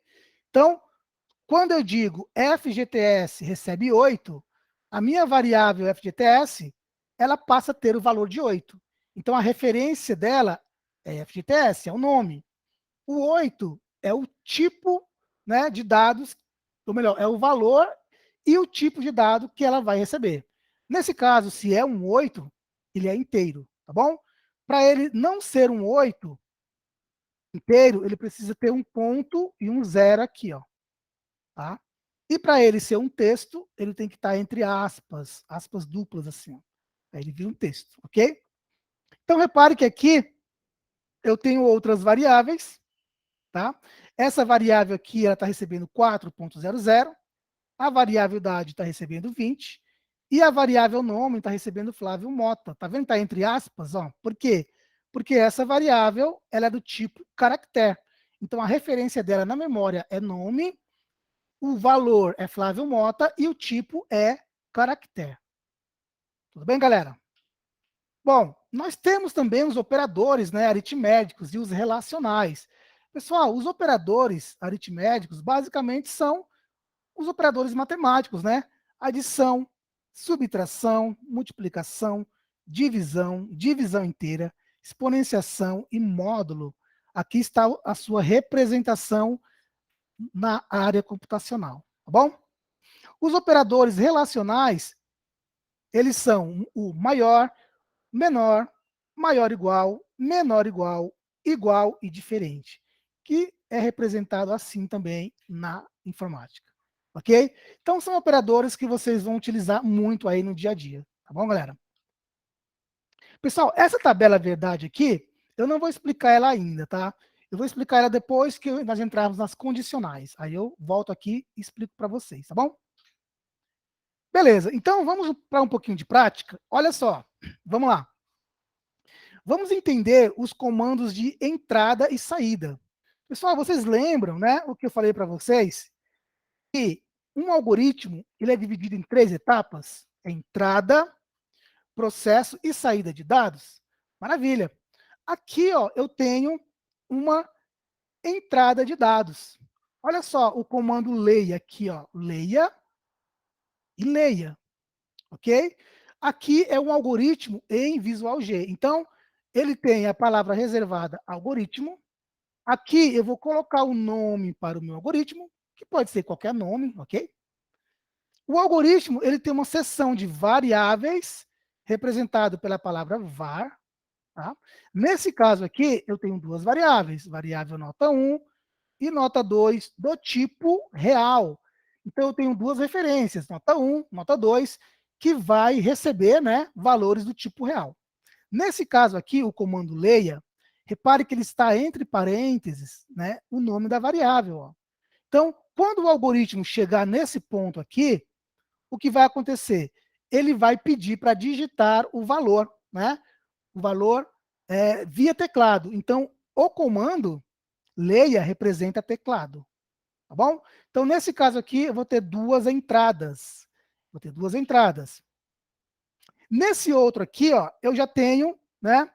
Speaker 1: Então, quando eu digo FGTS recebe 8, a minha variável FGTS, ela passa a ter o valor de 8. Então, a referência dela é FGTS, é o nome. O 8 é o tipo, né, de dados, ou melhor, é o valor e o tipo de dado que ela vai receber. Nesse caso, se é um 8, ele é inteiro, tá bom? Para ele não ser um 8 inteiro, ele precisa ter um ponto e um zero aqui, ó. Tá? E para ele ser um texto, ele tem que estar entre aspas, aspas duplas assim, ó. Aí ele vira um texto, ok? Então repare que aqui eu tenho outras variáveis, tá? Essa variável aqui ela está recebendo 4.00, a variável idade está recebendo 20 e a variável nome está recebendo Flávio Mota. Tá vendo? Está entre aspas, ó. Por quê? Porque essa variável ela é do tipo caractere. Então a referência dela na memória é nome, o valor é Flávio Mota e o tipo é caractere. Tudo bem, galera? Bom, nós temos também os operadores, né, aritméticos e os relacionais. Pessoal, os operadores aritméticos basicamente são os operadores matemáticos, né? Adição, subtração, multiplicação, divisão, divisão inteira, exponenciação e módulo. Aqui está a sua representação na área computacional, tá bom? Os operadores relacionais, eles são o maior, menor, maior igual, menor igual, igual e diferente, que é representado assim também na informática, ok? Então são operadores que vocês vão utilizar muito aí no dia a dia, tá bom, galera? Pessoal, essa tabela verdade aqui, eu não vou explicar ela ainda, tá? Eu vou explicar ela depois que nós entrarmos nas condicionais. Aí eu volto aqui e explico para vocês, tá bom? Beleza, então vamos para um pouquinho de prática. Olha só, vamos lá. Vamos entender os comandos de entrada e saída. Pessoal, vocês lembram, né, o que eu falei para vocês? Que um algoritmo, ele é dividido em 3 etapas: entrada, processo e saída de dados. Maravilha. Aqui, ó, eu tenho uma entrada de dados. Olha só o comando leia aqui, ó, leia e leia, ok? Aqui é um algoritmo em Visual G. Então, ele tem a palavra reservada algoritmo. Aqui eu vou colocar o nome para o meu algoritmo, que pode ser qualquer nome, ok? O algoritmo, ele tem uma seção de variáveis, representado pela palavra var. Tá? Nesse caso aqui, eu tenho 2 variáveis, variável nota 1 e nota 2 do tipo real. Então, eu tenho 2 referências, nota 1, nota 2, que vai receber, né, valores do tipo real. Nesse caso aqui, o comando leia, repare que ele está entre parênteses, né, o nome da variável. Ó. Então, quando o algoritmo chegar nesse ponto aqui, o que vai acontecer? Ele vai pedir para digitar o valor, né? O valor via teclado. Então, o comando Leia representa teclado, tá bom? Então, nesse caso aqui, eu vou ter duas entradas. Vou ter duas entradas. Nesse outro aqui, ó, eu já tenho, né?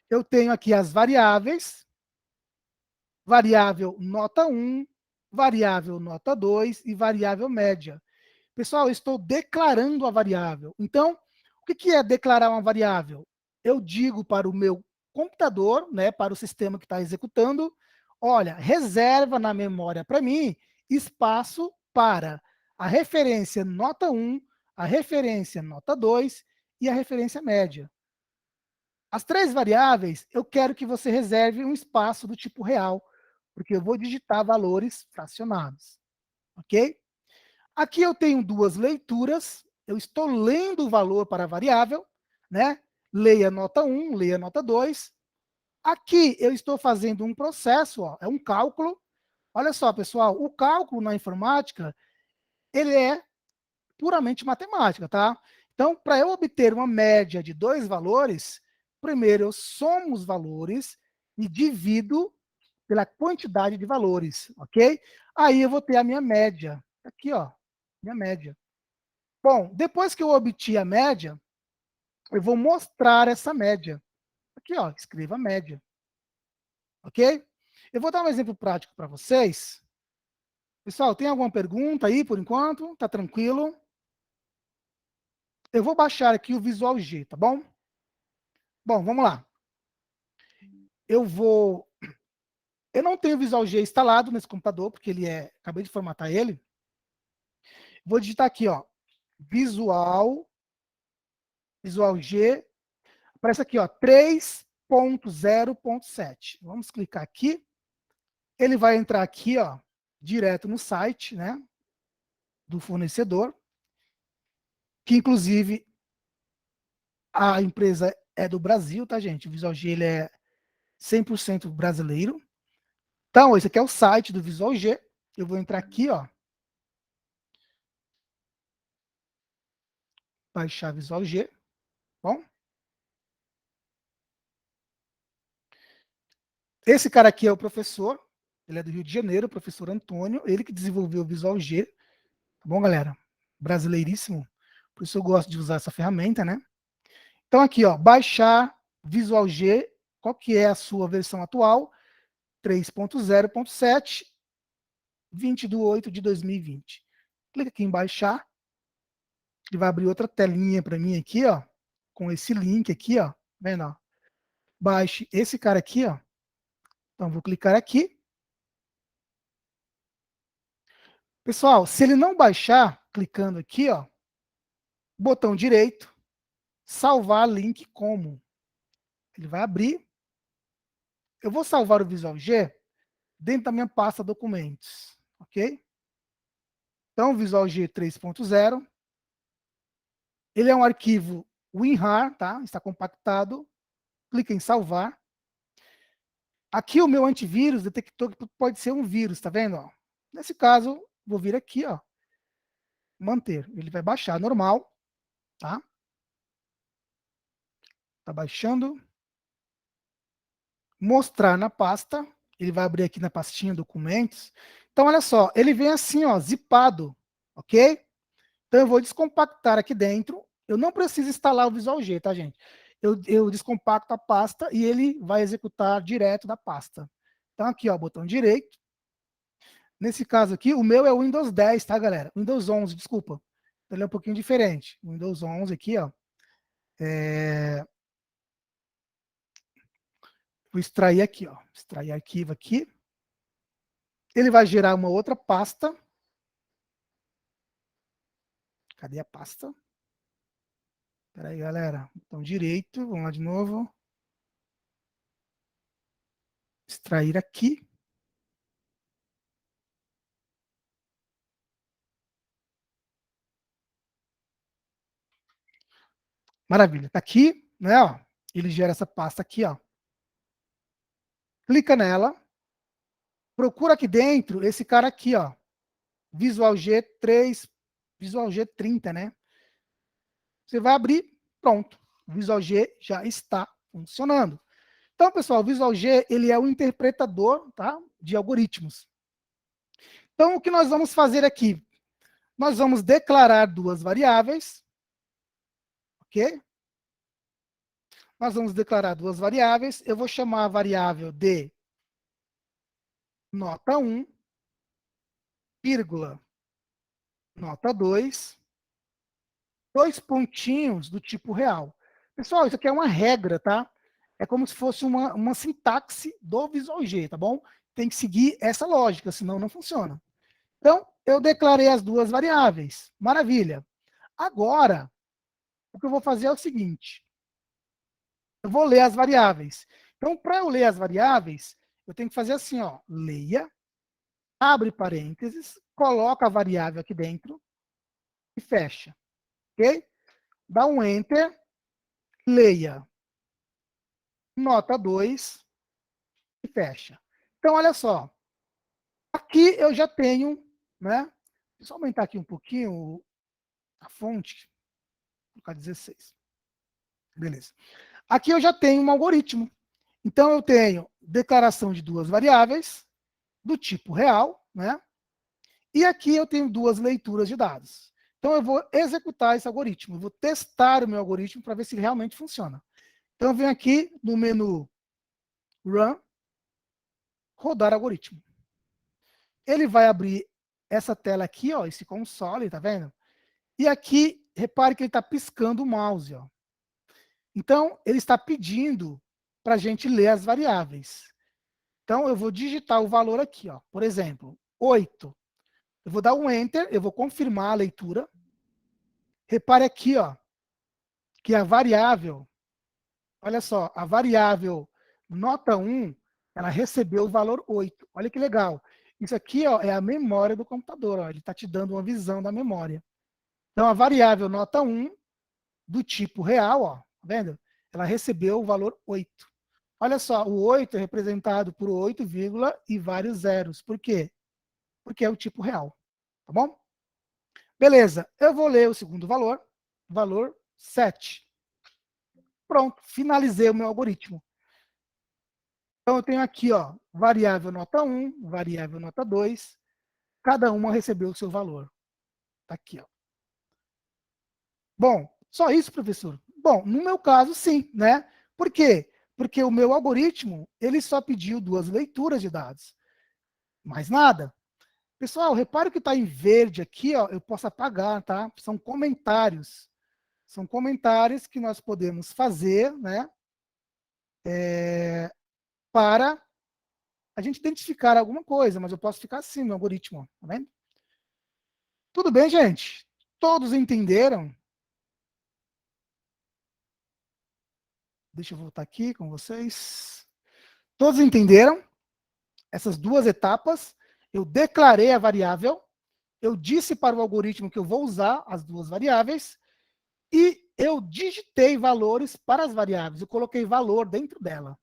Speaker 1: Eu tenho aqui as variáveis, variável nota 1, variável nota 2 e variável média. Pessoal, eu estou declarando a variável. Então, o que é declarar uma variável? Eu digo para o meu computador, né, para o sistema que está executando, olha, reserva na memória para mim espaço para a referência nota 1, a referência nota 2 e a referência média. As três variáveis, eu quero que você reserve um espaço do tipo real, porque eu vou digitar valores fracionados, ok? Aqui eu tenho duas leituras, eu estou lendo o valor para a variável, né? Leia nota 1, leia nota 2. Aqui eu estou fazendo um processo, ó, é um cálculo. Olha só, pessoal, o cálculo na informática, ele é puramente matemática, tá? Então, para eu obter uma média de dois valores, primeiro eu somo os valores e divido pela quantidade de valores, ok? Aí eu vou ter a minha média. Aqui, ó, minha média. Bom, depois que eu obti a média, eu vou mostrar essa média. Aqui, ó, escreva a média. Ok? Eu vou dar um exemplo prático para vocês. Pessoal, tem alguma pergunta aí por enquanto? Tá tranquilo? Eu vou baixar aqui o Visual G, tá bom? Bom, vamos lá. Eu não tenho o Visual G instalado nesse computador, porque acabei de formatar ele. Vou digitar aqui, ó, Visual G, aparece aqui, ó, 3.0.7. Vamos clicar aqui. Ele vai entrar aqui, ó, direto no site, né, do fornecedor, que inclusive a empresa é do Brasil, tá, gente? O Visual G ele é 100% brasileiro. Então, esse aqui é o site do Visual G. Eu vou entrar aqui, ó, baixar Visual G, bom? Esse cara aqui é o professor, ele é do Rio de Janeiro, o professor Antônio, ele que desenvolveu o Visual G, tá bom, galera? Brasileiríssimo, por isso eu gosto de usar essa ferramenta, né? Então aqui, ó, baixar Visual G, qual que é a sua versão atual? 3.0.7, 20/8/2020. Clica aqui em baixar, ele vai abrir outra telinha para mim aqui, ó, com esse link aqui, ó, vendo, ó? Baixe esse cara aqui, ó. Então vou clicar aqui. Pessoal, se ele não baixar, clicando aqui, ó, botão direito, salvar link como. Ele vai abrir. Eu vou salvar o Visual G dentro da minha pasta documentos, ok? Então, Visual G 3.0. Ele é um arquivo WinRAR, tá? Está compactado. Clica em salvar. Aqui o meu antivírus detectou que pode ser um vírus, tá vendo? Ó? Nesse caso, vou vir aqui, ó, manter. Ele vai baixar normal, tá? Tá baixando. Mostrar na pasta. Ele vai abrir aqui na pastinha documentos. Então, olha só, ele vem assim, ó, zipado, ok? Então, eu vou descompactar aqui dentro. Eu não preciso instalar o Visual G, tá, gente? Eu descompacto a pasta e ele vai executar direto da pasta. Então, aqui, ó, botão direito. Nesse caso aqui, o meu é o Windows 10, tá, galera? Windows 11, desculpa. Ele é um pouquinho diferente. O Windows 11 aqui, ó. Vou extrair aqui, ó. Extrair arquivo aqui. Ele vai gerar uma outra pasta. Cadê a pasta? Espera aí, galera. Botão direito, vamos lá de novo. Extrair aqui. Maravilha. Tá aqui, né, ó. Ele gera essa pasta aqui, ó. Clica nela. Procura aqui dentro esse cara aqui, ó. Visual G3, Visual G30, né? Você vai abrir, pronto. O Visual G já está funcionando. Então, pessoal, o Visual G, ele é um interpretador, tá? de algoritmos. Então, o que nós vamos fazer aqui? Nós vamos declarar duas variáveis, ok? Nós vamos declarar duas variáveis. Eu vou chamar a variável de nota 1, vírgula, nota 2, dois pontinhos do tipo real. Pessoal, isso aqui é uma regra, tá? É como se fosse uma sintaxe do Visual G, tá bom? Tem que seguir essa lógica, senão não funciona. Então, eu declarei as duas variáveis. Maravilha. Agora, o que eu vou fazer é o seguinte. Eu vou ler as variáveis. Então, para eu ler as variáveis, eu tenho que fazer assim, ó. Leia, abre parênteses, coloca a variável aqui dentro e fecha. Ok? Dá um Enter, leia, nota 2 e fecha. Então, olha só. Aqui eu já tenho, né? Deixa eu aumentar aqui um pouquinho a fonte. Vou colocar 16. Beleza. Aqui eu já tenho um algoritmo. Então, eu tenho declaração de duas variáveis do tipo real, né? E aqui eu tenho duas leituras de dados. Então, eu vou executar esse algoritmo. Eu vou testar o meu algoritmo para ver se ele realmente funciona. Então, eu venho aqui no menu Run, rodar algoritmo. Ele vai abrir essa tela aqui, ó, esse console, tá vendo? E aqui, repare que ele está piscando o mouse, ó. Então, ele está pedindo para a gente ler as variáveis. Então, eu vou digitar o valor aqui, ó. Por exemplo, 8. Eu vou dar um Enter, eu vou confirmar a leitura. Repare aqui, ó, que a variável, olha só, a variável nota 1, ela recebeu o valor 8. Olha que legal. Isso aqui, ó, é a memória do computador, ó. Ele está te dando uma visão da memória. Então, a variável nota 1, do tipo real, ó, tá vendo? Ela recebeu o valor 8. Olha só, o 8 é representado por 8, e vários zeros. Por quê? Porque é o tipo real. Tá bom? Beleza, eu vou ler o segundo valor 7. Pronto, finalizei o meu algoritmo. Então, eu tenho aqui, ó, variável nota 1, variável nota 2, cada uma recebeu o seu valor. Tá aqui, ó. Bom, só isso, professor? Bom, no meu caso, sim, né? Por quê? Porque o meu algoritmo, ele só pediu duas leituras de dados. Mais nada. Pessoal, repare que está em verde aqui, ó, eu posso apagar, tá? São comentários. São comentários que nós podemos fazer, né? Para a gente identificar alguma coisa, mas eu posso ficar assim no algoritmo, tá vendo? Tudo bem, gente? Todos entenderam? Deixa eu voltar aqui com vocês. Todos entenderam essas duas etapas? Eu declarei a variável, eu disse para o algoritmo que eu vou usar as duas variáveis, e eu digitei valores para as variáveis, eu coloquei valor dentro dela.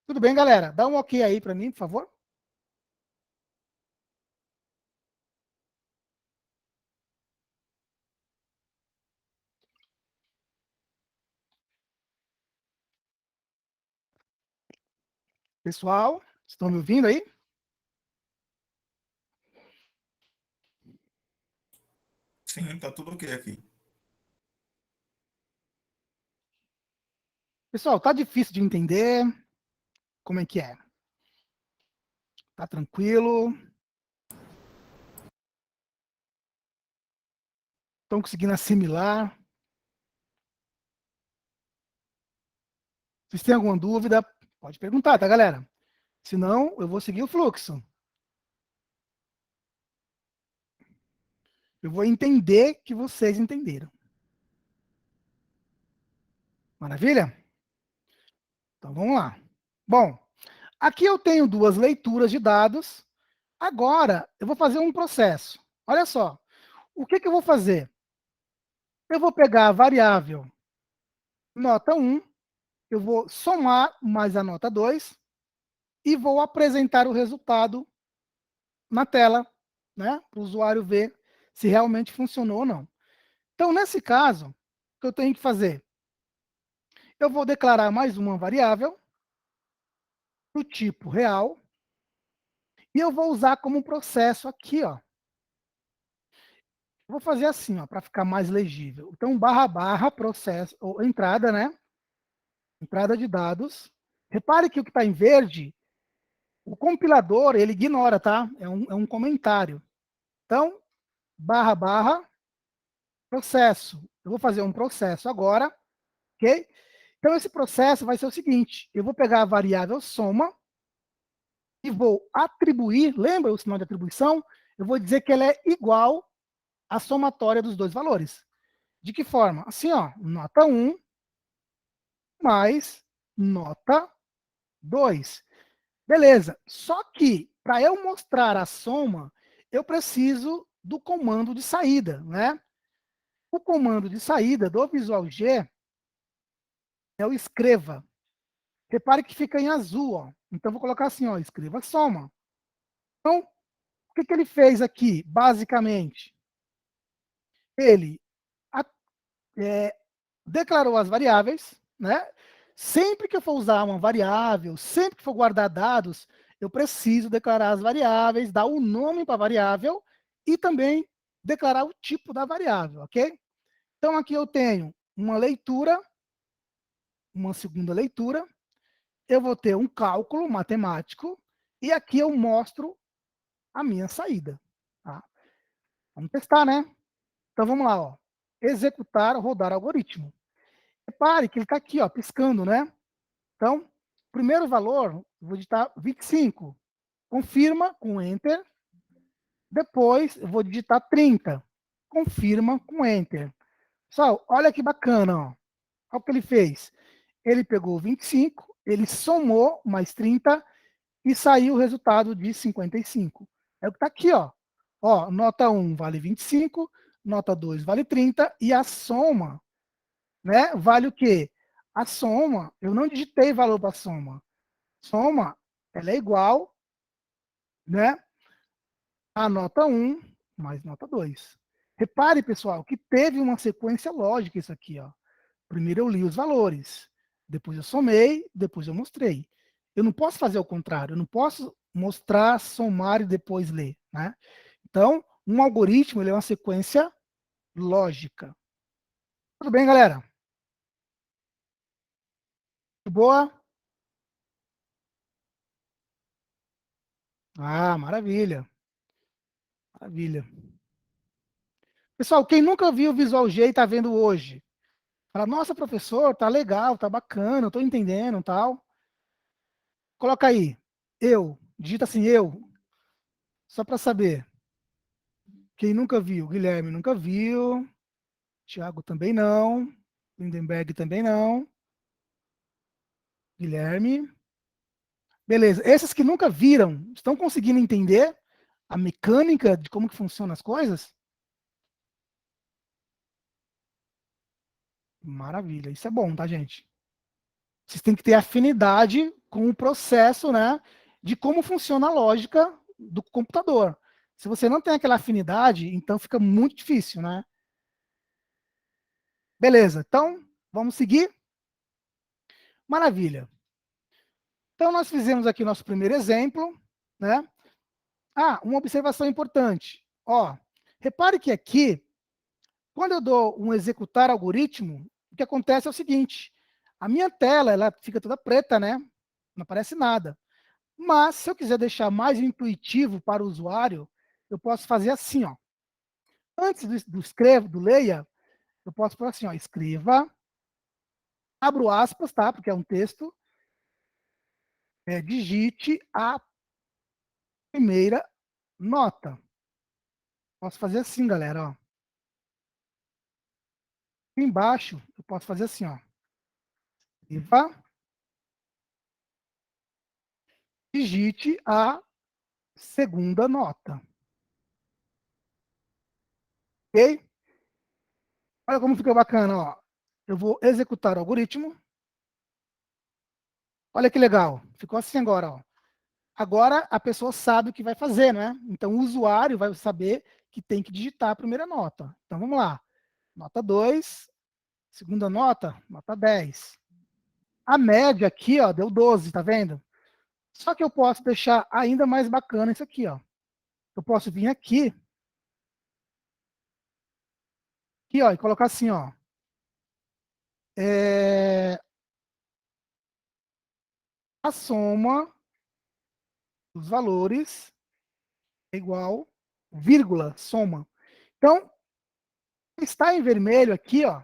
Speaker 1: Tudo bem, galera? Dá um ok aí para mim, por favor. Pessoal, estão me ouvindo aí?
Speaker 4: Sim, tá tudo ok aqui.
Speaker 1: Pessoal, tá difícil de entender? Como é que é? Tá tranquilo? Estão conseguindo assimilar? Vocês têm alguma dúvida? Pode perguntar, tá, galera? Senão, eu vou seguir o fluxo. Eu vou entender que vocês entenderam. Maravilha? Então, vamos lá. Bom, aqui eu tenho duas leituras de dados. Agora, eu vou fazer um processo. Olha só. O que eu vou fazer? Eu vou pegar a variável nota 1, eu vou somar mais a nota 2 e vou apresentar o resultado na tela, né, para o usuário ver se realmente funcionou ou não. Então, nesse caso, o que eu tenho que fazer? Eu vou declarar mais uma variável do tipo real, E eu vou usar como um processo aqui, ó. Vou fazer assim, ó, para ficar mais legível. Então, // processo, ou entrada, né? Entrada de dados. Repare que o que está em verde, o compilador, ele ignora, tá? É um comentário. Então, // processo. Eu vou fazer um processo agora, ok? Então, esse processo vai ser o seguinte, eu vou pegar a variável soma e vou atribuir, lembra o sinal de atribuição? Eu vou dizer que ela é igual à somatória dos dois valores. De que forma? Assim, ó, nota 1 mais nota 2. Beleza. Só que, para eu mostrar a soma, eu preciso do comando de saída, né? O comando de saída do Visual G é o escreva. Repare que fica em azul, ó. Então, vou colocar assim, ó, escreva soma. Então, o que ele fez aqui, basicamente? Ele declarou as variáveis, né? Sempre que eu for usar uma variável, sempre que for guardar dados, eu preciso declarar as variáveis, dar o nome para a variável e também declarar o tipo da variável, ok? Então, aqui eu tenho uma leitura, uma segunda leitura, eu vou ter um cálculo matemático e aqui eu mostro a minha saída. Tá? Vamos testar, né? Então, vamos lá, ó. Executar, rodar algoritmo. Repare que ele está aqui, ó, piscando, né? Então, primeiro valor, vou digitar 25. Confirma com Enter. Depois, eu vou digitar 30. Confirma com Enter. Pessoal, olha que bacana, ó. Olha o que ele fez. Ele pegou 25, ele somou mais 30 e saiu o resultado de 55. É o que está aqui, ó. Ó, nota 1 vale 25, nota 2 vale 30 e a soma, né, vale o quê? A soma, eu não digitei valor para soma. Soma, ela é igual, né, a nota 1 mais nota 2. Repare, pessoal, que teve uma sequência lógica isso aqui, ó. Primeiro eu li os valores, depois eu somei, depois eu mostrei. Eu não posso fazer o contrário, eu não posso mostrar, somar e depois ler, né? Então, um algoritmo, ele é uma sequência lógica. Tudo bem, galera? Tudo boa? Ah, maravilha. Maravilha. Pessoal, quem nunca viu o Visual G e está vendo hoje, fala, nossa, professor, tá legal, tá bacana, eu tô entendendo, tal. Coloca aí, eu, digita assim, eu, só para saber. Quem nunca viu? Guilherme nunca viu, Thiago também não, Lindenberg também não, Guilherme. Beleza, esses que nunca viram, estão conseguindo entender a mecânica de como que funcionam as coisas? Maravilha, isso é bom, tá, gente? Vocês têm que ter afinidade com o processo, né, de como funciona a lógica do computador. Se você não tem aquela afinidade, então fica muito difícil, né? Beleza, então, vamos seguir? Maravilha. Então, nós fizemos aqui o nosso primeiro exemplo, né? Ah, uma observação importante. Ó, repare que aqui, quando eu dou um executar algoritmo, o que acontece é o seguinte, a minha tela, ela fica toda preta, né? Não aparece nada. Mas, se eu quiser deixar mais intuitivo para o usuário, eu posso fazer assim, ó. Antes do escreva, do leia, eu posso pôr assim, ó, escreva, abro aspas, tá? Porque é um texto, digite a primeira nota. Posso fazer assim, galera, ó. Aqui embaixo, eu posso fazer assim, ó. Escreva, digite a segunda nota. Ok? Olha como fica bacana, ó. Eu vou executar o algoritmo. Olha que legal. Ficou assim agora, ó. Agora a pessoa sabe o que vai fazer, né? Então o usuário vai saber que tem que digitar a primeira nota. Então vamos lá. Nota 2, segunda nota, nota 10. A média aqui, ó, deu 12, tá vendo? Só que eu posso deixar ainda mais bacana isso aqui, ó. Eu posso vir aqui, ó, e colocar assim, ó. A soma dos valores é igual, vírgula, soma. Então, está em vermelho aqui, ó.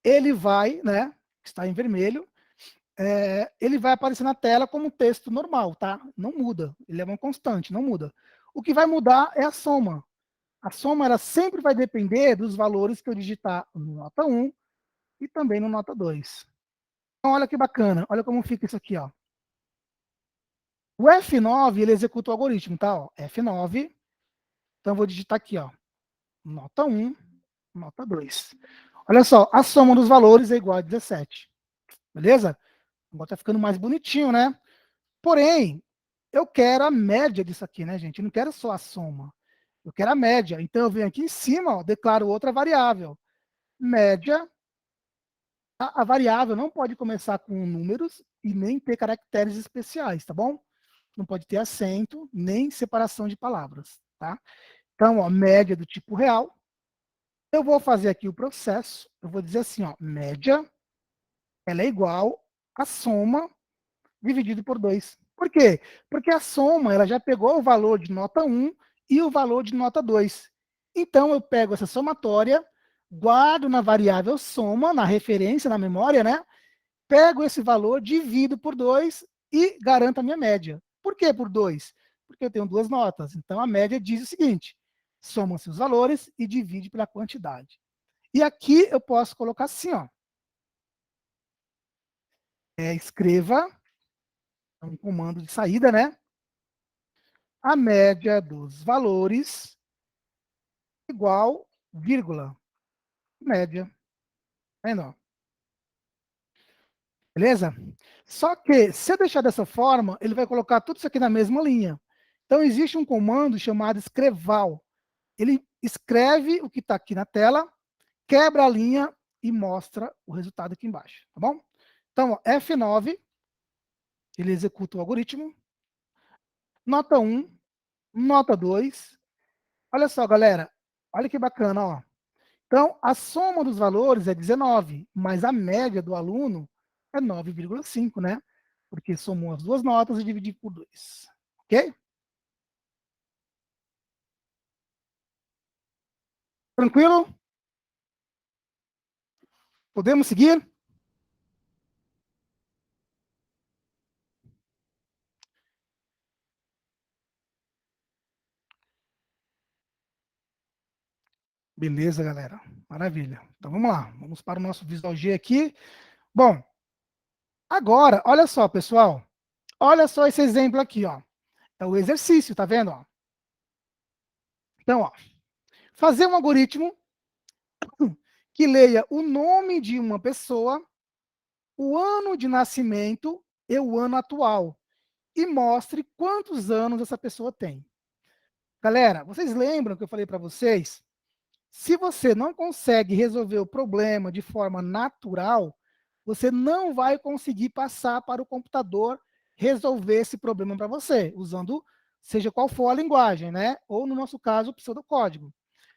Speaker 1: Ele vai, né? Está em vermelho. Ele vai aparecer na tela como texto normal, tá? Não muda. Ele é uma constante, não muda. O que vai mudar é a soma. A soma, ela sempre vai depender dos valores que eu digitar no nota 1 e também no nota 2. Então, olha que bacana. Olha como fica isso aqui, ó. O F9, ele executa o algoritmo, tá? Ó, F9. Então, eu vou digitar aqui, ó. Nota 1, nota 2. Olha só, a soma dos valores é igual a 17. Beleza? Agora tá ficando mais bonitinho, né? Porém, eu quero a média disso aqui, né, gente? Eu não quero só a soma. Eu quero a média. Então, eu venho aqui em cima, ó, declaro outra variável. Média. A variável não pode começar com números e nem ter caracteres especiais, tá bom? Não pode ter acento, nem separação de palavras, tá? Então, ó, média do tipo real. Eu vou fazer aqui o processo. Eu vou dizer assim, ó, média, ela é igual a soma dividido por 2. Por quê? Porque a soma, ela já pegou o valor de nota 1 e o valor de nota 2. Então, eu pego essa somatória, guardo na variável soma, na referência, na memória, né? Pego esse valor, divido por 2 e garanto a minha média. Por que por 2? Porque eu tenho duas notas. Então, a média diz o seguinte, soma-se os valores e divide pela quantidade. E aqui eu posso colocar assim, ó. Escreva, é um comando de saída, né? A média dos valores igual, vírgula, média. Tá vendo, ó? Beleza? Só que, se eu deixar dessa forma, ele vai colocar tudo isso aqui na mesma linha. Então, existe um comando chamado escreval. Ele escreve o que está aqui na tela, quebra a linha e mostra o resultado aqui embaixo, tá bom? Então, ó, F9, ele executa o algoritmo. Nota 1, nota 2. Olha só, galera. Olha que bacana, ó. Então, a soma dos valores é 19, mas a média do aluno é 9,5, né? Porque somou as duas notas e dividiu por 2. Ok? Tranquilo? Podemos seguir? Beleza, galera. Maravilha. Então, vamos lá. Vamos para o nosso Visual G aqui. Bom, agora, olha só, pessoal. Olha só esse exemplo aqui, ó. É o exercício, tá vendo? Ó? Então, ó, fazer um algoritmo que leia o nome de uma pessoa, o ano de nascimento e o ano atual, e mostre quantos anos essa pessoa tem. Galera, vocês lembram que eu falei para vocês? Se você não consegue resolver o problema de forma natural, você não vai conseguir passar para o computador resolver esse problema para você, usando seja qual for a linguagem, né? Ou, no nosso caso, o pseudocódigo.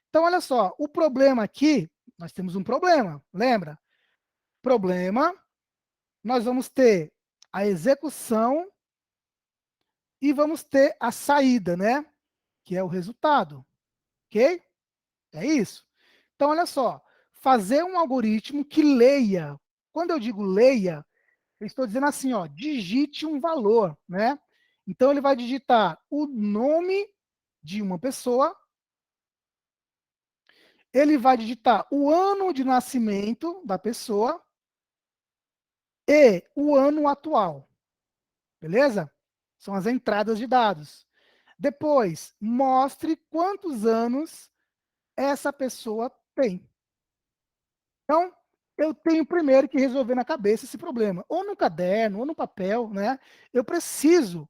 Speaker 1: Então, olha só, o problema aqui, nós temos um problema, lembra? Problema, nós vamos ter a execução e vamos ter a saída, né? Que é o resultado, ok? É isso. Então, olha só, fazer um algoritmo que leia. Quando eu digo leia, eu estou dizendo assim, ó, digite um valor, né? Então, ele vai digitar o nome de uma pessoa, ele vai digitar o ano de nascimento da pessoa e o ano atual, beleza? São as entradas de dados. Depois, mostre quantos anos essa pessoa tem. Então, eu tenho primeiro que resolver na cabeça esse problema, ou no caderno, ou no papel, né? Eu preciso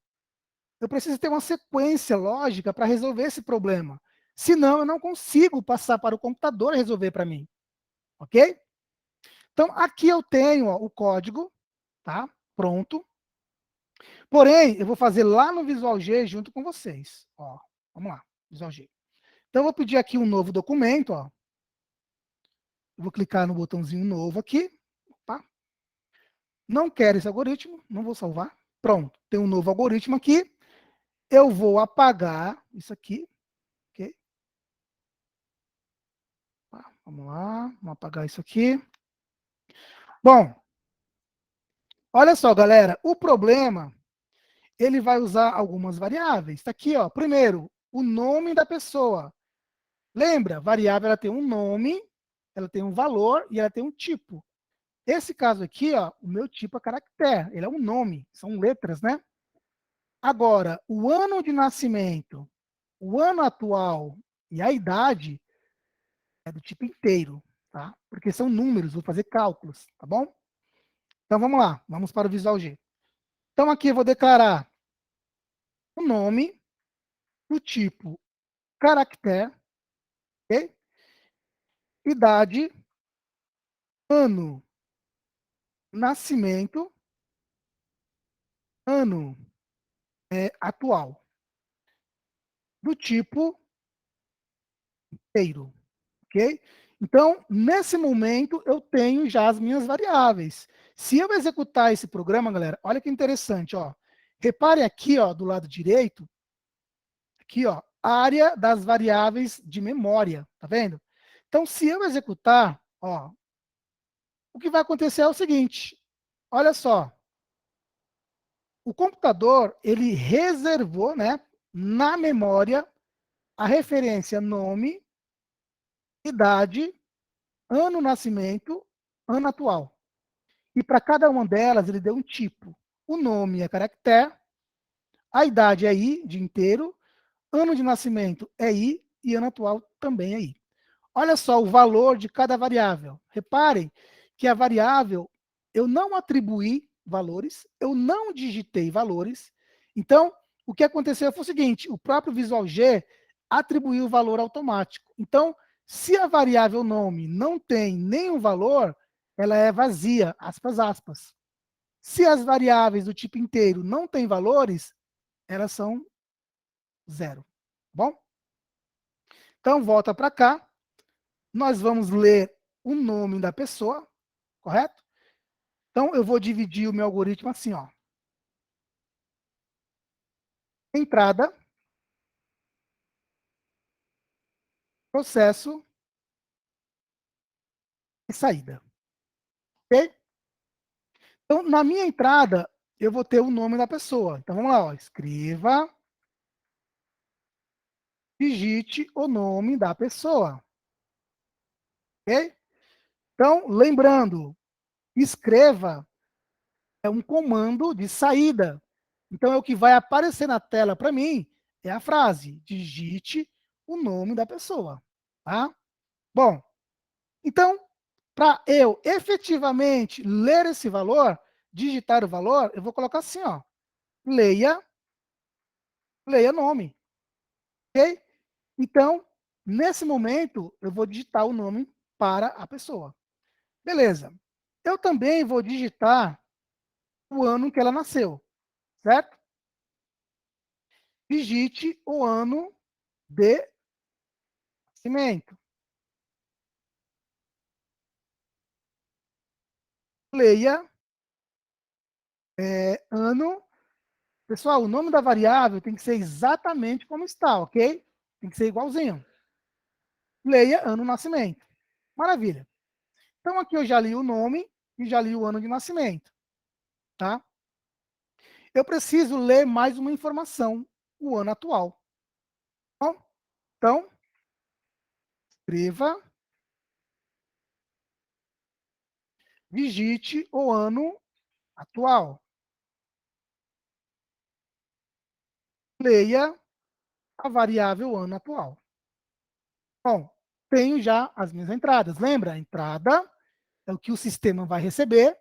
Speaker 1: ter uma sequência lógica para resolver esse problema. Senão, eu não consigo passar para o computador resolver para mim. Ok? Então, aqui eu tenho ó, o código, tá? Pronto. Porém, eu vou fazer lá no Visual G junto com vocês. Ó, vamos lá, Visual G. Então, eu vou pedir aqui um novo documento. Ó. Eu vou clicar no botãozinho novo aqui. Opa. Não quero esse algoritmo, não vou salvar. Pronto, tem um novo algoritmo aqui. Eu vou apagar isso aqui. Ok? Tá, vamos lá, vamos apagar isso aqui. Bom, olha só, galera. O problema, ele vai usar algumas variáveis. Está aqui, ó. Primeiro, o nome da pessoa. Lembra, variável ela tem um nome, ela tem um valor e ela tem um tipo. Esse caso aqui, ó, o meu tipo é caractere, ele é um nome, são letras, né? Agora, o ano de nascimento, o ano atual e a idade é do tipo inteiro, tá? Porque são números, vou fazer cálculos, tá bom? Então vamos lá, vamos para o Visual G. Então aqui eu vou declarar o nome do tipo caractere, ok? Idade, ano, nascimento, ano atual, do tipo inteiro, ok? Então, nesse momento, eu tenho já as minhas variáveis. Se eu executar esse programa, galera, olha que interessante, ó. Reparem aqui, ó, do lado direito, aqui, ó, área das variáveis de memória, tá vendo? Então, se eu executar, ó, o que vai acontecer é o seguinte, olha só, o computador, ele reservou, né, na memória, a referência nome, idade, ano nascimento, ano atual. E para cada uma delas, ele deu um tipo. O nome é caractere, a idade é I, de inteiro, ano de nascimento é I e ano atual também é I. Olha só o valor de cada variável. Reparem que a variável, eu não atribuí valores, eu não digitei valores. Então, o que aconteceu foi o seguinte, o próprio Visual G atribuiu o valor automático. Então, se a variável nome não tem nenhum valor, ela é vazia, aspas, aspas. Se as variáveis do tipo inteiro não têm valores, elas são zero. Bom? Então, volta para cá. Nós vamos ler o nome da pessoa, correto? Então, eu vou dividir o meu algoritmo assim, ó. Entrada, processo e saída. Ok? Então, na minha entrada, eu vou ter o nome da pessoa. Então, vamos lá, ó. Escreva, digite o nome da pessoa. Ok? Então, lembrando, escreva é um comando de saída. Então, é o que vai aparecer na tela para mim, é a frase, digite o nome da pessoa. Tá? Bom, então, para eu efetivamente ler esse valor, digitar o valor, eu vou colocar assim, ó, leia nome, ok? Então, nesse momento, eu vou digitar o nome para a pessoa. Beleza. Eu também vou digitar o ano que ela nasceu, certo? Digite o ano de nascimento. Leia ano. Pessoal, o nome da variável tem que ser exatamente como está, ok? Tem que ser igualzinho. Leia ano nascimento. Maravilha. Então, aqui eu já li o nome e já li o ano de nascimento. Tá? Eu preciso ler mais uma informação, o ano atual. Bom, então, escreva, digite o ano atual. Leia a variável ano atual. Bom, tenho já as minhas entradas. Lembra? A entrada é o que o sistema vai receber.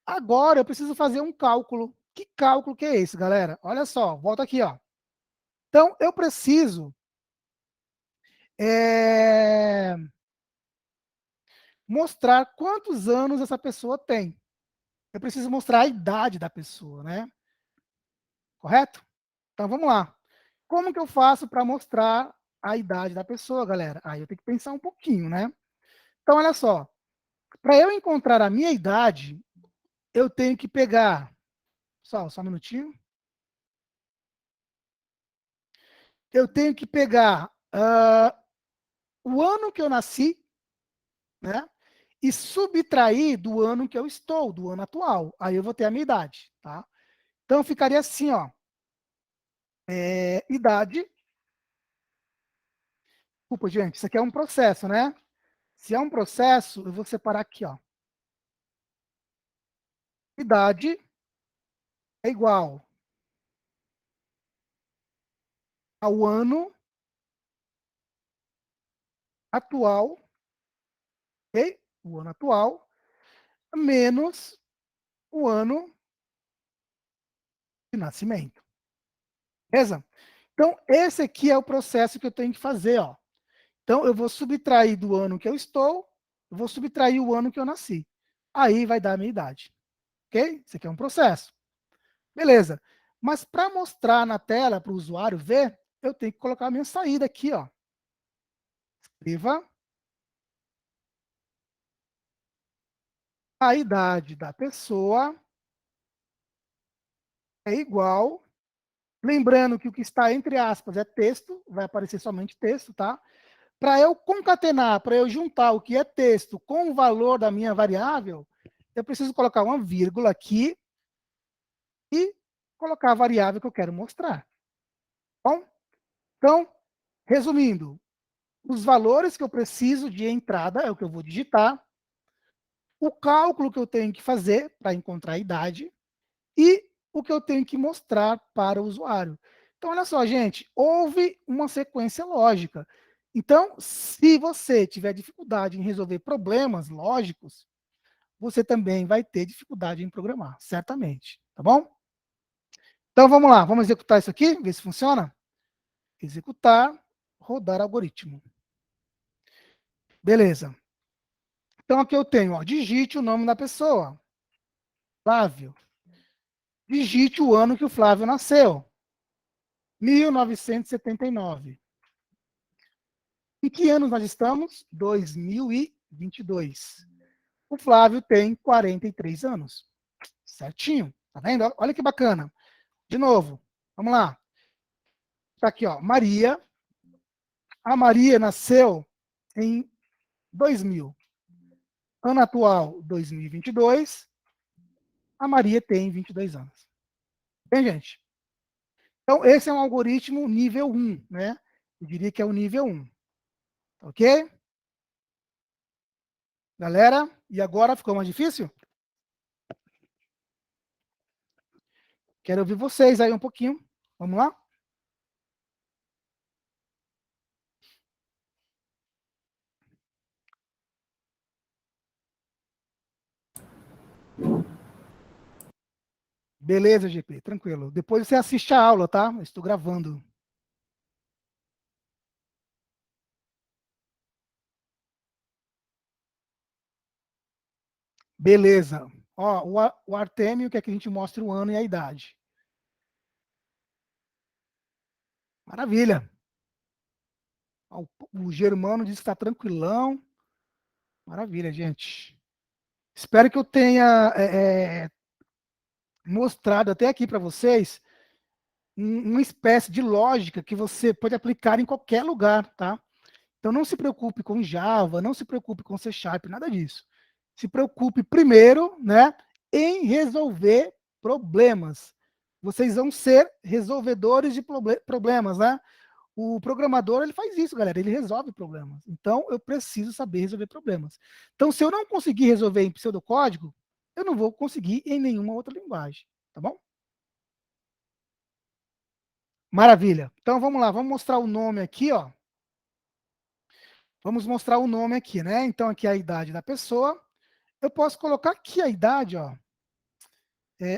Speaker 1: Agora eu preciso fazer um cálculo. Que cálculo que é esse, galera? Olha só, volta aqui, ó. Então, eu preciso mostrar quantos anos essa pessoa tem. Eu preciso mostrar a idade da pessoa, né? Correto? Então, vamos lá. Como que eu faço para mostrar a idade da pessoa, galera? Aí eu tenho que pensar um pouquinho, né? Então, olha só. Para eu encontrar a minha idade, eu tenho que pegar... Só um minutinho. Eu tenho que pegar o ano que eu nasci, né? E subtrair do ano que eu estou, do ano atual. Aí eu vou ter a minha idade, tá? Então, ficaria assim, ó. Idade. Desculpa, gente, isso aqui é um processo, né? Se é um processo, eu vou separar aqui, ó. Idade é igual ao ano atual, ok? O ano atual, menos o ano de nascimento. Beleza? Então, esse aqui é o processo que eu tenho que fazer, ó. Então, eu vou subtrair do ano que eu estou, eu vou subtrair o ano que eu nasci. Aí vai dar a minha idade. Ok? Isso aqui é um processo. Beleza. Mas para mostrar na tela, para o usuário ver, eu tenho que colocar a minha saída aqui, ó. Escreva a idade da pessoa é igual. Lembrando que o que está entre aspas é texto, vai aparecer somente texto, tá? Para eu concatenar, para eu juntar o que é texto com o valor da minha variável, eu preciso colocar uma vírgula aqui e colocar a variável que eu quero mostrar. Bom? Então, resumindo, os valores que eu preciso de entrada é o que eu vou digitar, o cálculo que eu tenho que fazer para encontrar a idade e o que eu tenho que mostrar para o usuário. Então, olha só, gente, houve uma sequência lógica. Então, se você tiver dificuldade em resolver problemas lógicos, você também vai ter dificuldade em programar, certamente, tá bom? Então, vamos lá, vamos executar isso aqui, ver se funciona? Executar, rodar algoritmo. Beleza. Então, aqui eu tenho, ó, digite o nome da pessoa, Flávio. Digite o ano que o Flávio nasceu, 1979. Em que anos nós estamos? 2022. O Flávio tem 43 anos. Certinho. Tá vendo? Olha que bacana. De novo, vamos lá. Tá aqui, ó. Maria. A Maria nasceu em 2000. Ano atual, 2022. A Maria tem 22 anos. Bem, gente? Então, esse é um algoritmo nível 1, né? Eu diria que é o nível 1. Ok? Galera, e agora ficou mais difícil? Quero ouvir vocês aí um pouquinho. Vamos lá? Beleza, GP, tranquilo. Depois você assiste a aula, tá? Eu estou gravando. Beleza. Ó, o Artêmio quer que a gente mostre o ano e a idade. Maravilha. Ó, o Germano disse que está tranquilão. Maravilha, gente. Espero que eu tenha mostrado até aqui para vocês uma espécie de lógica que você pode aplicar em qualquer lugar, tá? Então não se preocupe com Java, não se preocupe com C Sharp, nada disso. Se preocupe primeiro, né, em resolver problemas. Vocês vão ser resolvedores de problemas, né? O programador, ele faz isso, galera, ele resolve problemas. Então, eu preciso saber resolver problemas. Então, se eu não conseguir resolver em pseudocódigo, eu não vou conseguir em nenhuma outra linguagem, tá bom? Maravilha. Então, vamos lá, vamos mostrar o nome aqui, ó. Vamos mostrar o nome aqui, né? Então, aqui é a idade da pessoa. Eu posso colocar aqui a idade, ó.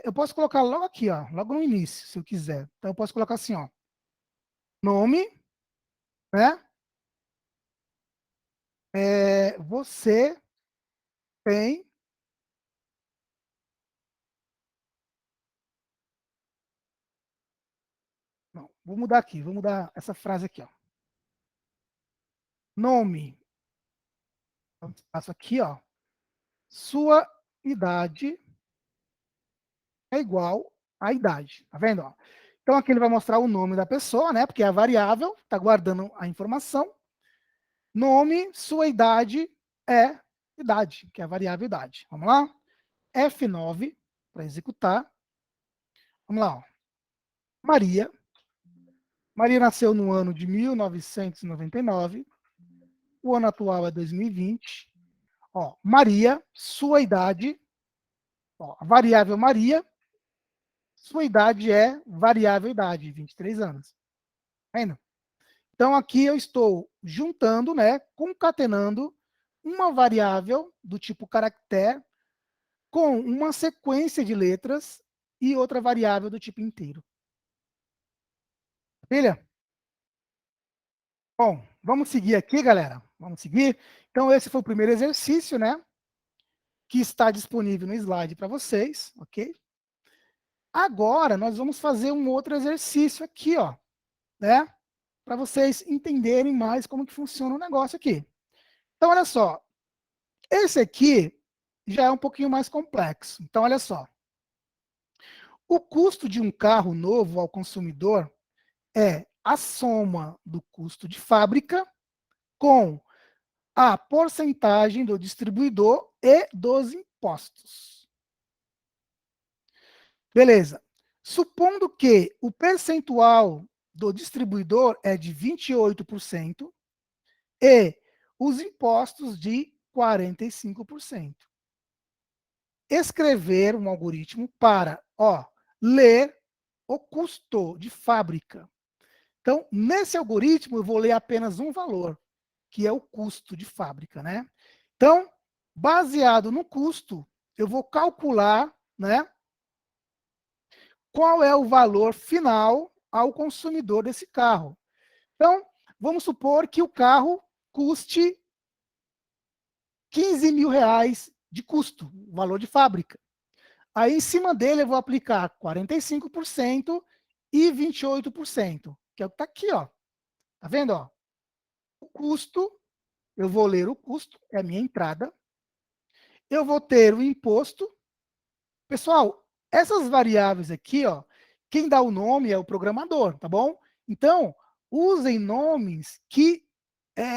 Speaker 1: Eu posso colocar logo aqui, ó, logo no início, se eu quiser. Então, eu posso colocar assim, ó. Nome, né? Você tem vou mudar aqui, vou mudar essa frase aqui, ó. Nome. Passo aqui, ó. Sua idade é igual à idade. Tá vendo? Ó? Então aqui ele vai mostrar o nome da pessoa, né? Porque é a variável, está guardando a informação. Nome, sua idade é idade, que é a variável idade. Vamos lá? F9 para executar. Vamos lá, ó. Maria. Maria nasceu no ano de 1999. O ano atual é 2020. Ó, Maria, sua idade, ó, a variável Maria, sua idade é variável idade, 23 anos. Tá vendo? Então, aqui eu estou juntando, né, concatenando uma variável do tipo caractere com uma sequência de letras e outra variável do tipo inteiro. Maravilha? Bom, vamos seguir aqui, galera. Vamos seguir. Então, esse foi o primeiro exercício, né? Que está disponível no slide para vocês, ok? Agora, nós vamos fazer um outro exercício aqui, ó, né? Para vocês entenderem mais como que funciona o negócio aqui. Então, olha só. Esse aqui já é um pouquinho mais complexo. Então, olha só. O custo de um carro novo ao consumidor é a soma do custo de fábrica com a porcentagem do distribuidor e dos impostos. Beleza. Supondo que o percentual do distribuidor é de 28% e os impostos de 45%. Escrever um algoritmo para, ó, ler o custo de fábrica. Então, nesse algoritmo, eu vou ler apenas um valor, que é o custo de fábrica, né? Então, baseado no custo, eu vou calcular, né, qual é o valor final ao consumidor desse carro. Então, vamos supor que o carro custe 15 mil reais de custo, o valor de fábrica. Aí, em cima dele, eu vou aplicar 45% e 28%, que é o que está aqui, ó. Tá vendo, ó? O custo, eu vou ler o custo, é a minha entrada. Eu vou ter o imposto. Pessoal, essas variáveis aqui, ó, quem dá o nome é o programador, tá bom? Então, usem nomes que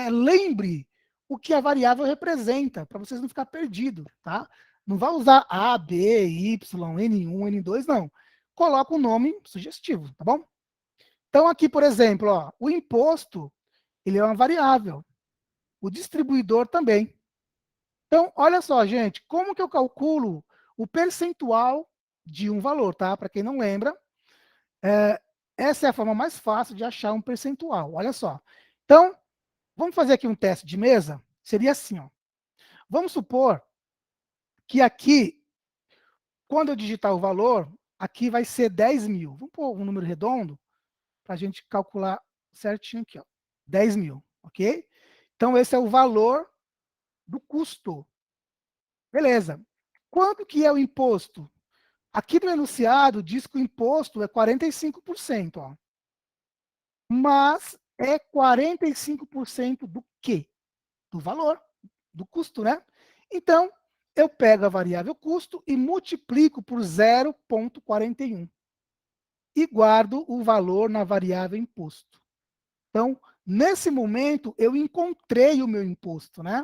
Speaker 1: lembre o que a variável representa, para vocês não ficar perdidos, tá? Não vai usar A, B, Y, N1, N2, não. Coloca um nome sugestivo, tá bom? Então, aqui, por exemplo, ó, o imposto, ele é uma variável. O distribuidor também. Então, olha só, gente, como que eu calculo o percentual de um valor, tá? Para quem não lembra, essa é a forma mais fácil de achar um percentual. Olha só. Então, vamos fazer aqui um teste de mesa? Seria assim, ó. Vamos supor que aqui, quando eu digitar o valor, aqui vai ser 10 mil. Vamos pôr um número redondo para a gente calcular certinho aqui, ó. 10 mil, ok? Então, esse é o valor do custo. Beleza. Quanto que é o imposto? Aqui no enunciado diz que o imposto é 45%, ó. Mas é 45% do quê? Do valor, do custo, né? Então, eu pego a variável custo e multiplico por 0,41 e guardo o valor na variável imposto. Então, nesse momento, eu encontrei o meu imposto, né?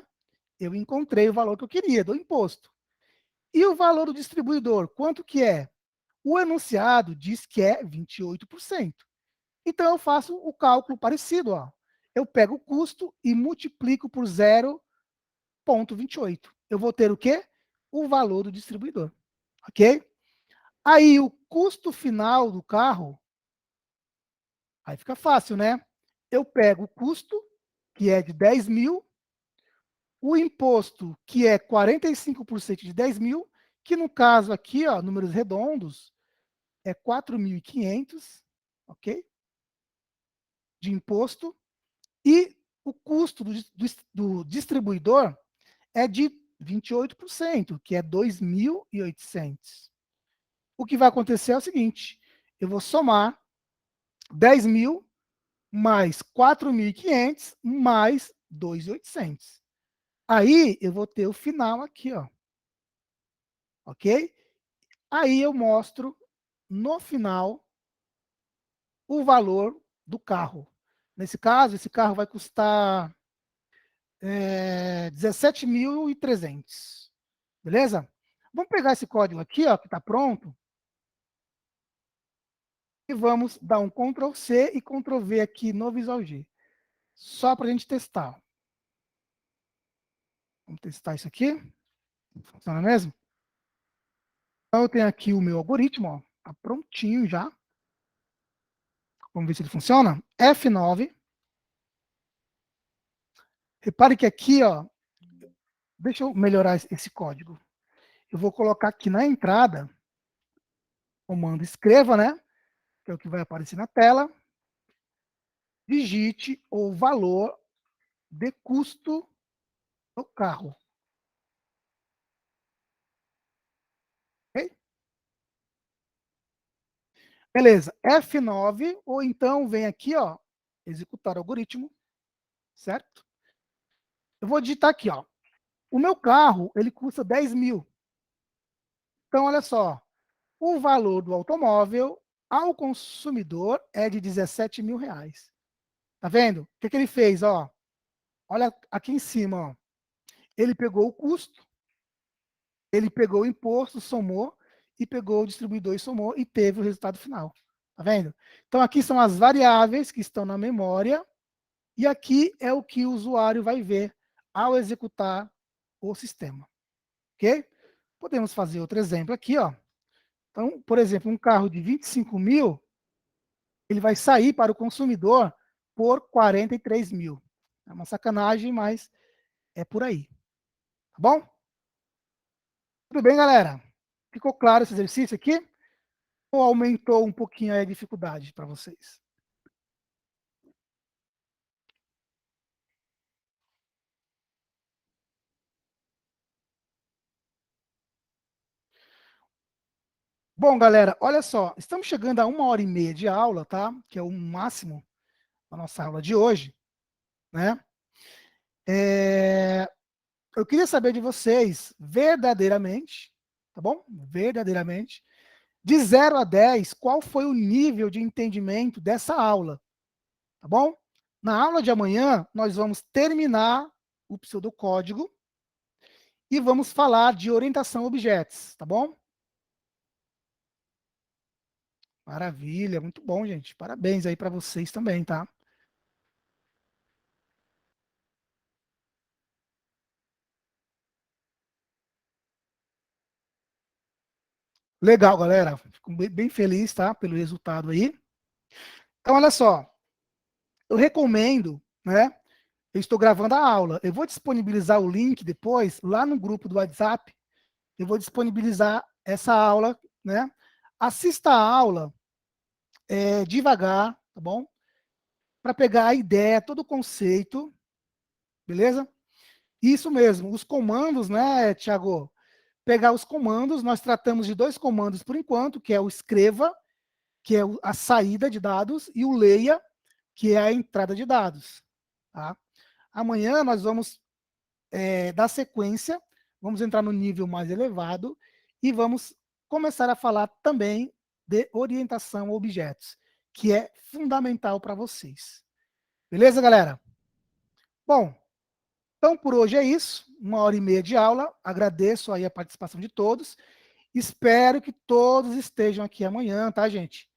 Speaker 1: Eu encontrei o valor que eu queria do imposto. E o valor do distribuidor, quanto que é? O enunciado diz que é 28%. Então, eu faço o cálculo parecido. Ó. Eu pego o custo e multiplico por 0,28. Eu vou ter o quê? O valor do distribuidor. Ok? Aí, o custo final do carro, aí fica fácil, né? Eu pego o custo, que é de 10 mil, o imposto, que é 45% de 10 mil, que no caso aqui, ó, números redondos, é 4.500, ok? De imposto, e o custo do distribuidor é de 28%, que é 2.800. O que vai acontecer é o seguinte, eu vou somar 10.000 mais 4.500 mais 2.800. Aí eu vou ter o final aqui, ó. Ok? Aí eu mostro no final o valor do carro. Nesse caso, esse carro vai custar 17.300. Beleza? Vamos pegar esse código aqui, ó, que está pronto, e vamos dar um Ctrl C e Ctrl V aqui no Visual G. Só para a gente testar. Vamos testar isso aqui. Funciona mesmo? Então, eu tenho aqui o meu algoritmo, ó, tá prontinho já. Vamos ver se ele funciona. F9. Repare que aqui, ó, deixa eu melhorar esse código. Eu vou colocar aqui na entrada, comando escreva, né? Que é o que vai aparecer na tela. Digite o valor de custo do carro. Ok? Beleza. F9, ou então vem aqui, ó, executar o algoritmo, certo? Eu vou digitar aqui, ó. O meu carro, ele custa 10.000. Então, olha só. O valor do automóvel ao consumidor é de 17 mil reais. Tá vendo? O que ele fez, ó? Olha aqui em cima, ó. Ele pegou o custo, ele pegou o imposto, somou, e pegou o distribuidor e somou, e teve o resultado final. Tá vendo? Então, aqui são as variáveis que estão na memória, e aqui é o que o usuário vai ver ao executar o sistema. Ok? Podemos fazer outro exemplo aqui, ó. Então, por exemplo, um carro de 25.000, ele vai sair para o consumidor por 43.000. É uma sacanagem, mas é por aí. Tá bom? Tudo bem, galera? Ficou claro esse exercício aqui? Ou aumentou um pouquinho a dificuldade para vocês? Bom, galera, olha só, estamos chegando a 1h30 de aula, tá? Que é o máximo da nossa aula de hoje, né? Eu queria saber de vocês, verdadeiramente, tá bom? Verdadeiramente, de 0 a 10, qual foi o nível de entendimento dessa aula, tá bom? Na aula de amanhã, nós vamos terminar o pseudocódigo e vamos falar de orientação a objetos, tá bom? Maravilha, muito bom, gente. Parabéns aí para vocês também, tá? Legal, galera. Fico bem feliz, tá? Pelo resultado aí. Então, olha só. Eu recomendo, né? Eu estou gravando a aula. Eu vou disponibilizar o link depois, lá no grupo do WhatsApp. Eu vou disponibilizar essa aula, né? Assista a aula devagar, tá bom? Para pegar a ideia, todo o conceito, beleza? Isso mesmo, os comandos, né, Thiago? Pegar os comandos, nós tratamos de 2 comandos por enquanto, que é o escreva, que é a saída de dados, e o leia, que é a entrada de dados. Tá? Amanhã nós vamos dar sequência, vamos entrar no nível mais elevado e vamos começar a falar também de orientação a objetos, que é fundamental para vocês. Beleza, galera? Bom, então por hoje é isso. 1h30 de aula. Agradeço aí a participação de todos. Espero que todos estejam aqui amanhã, tá, gente?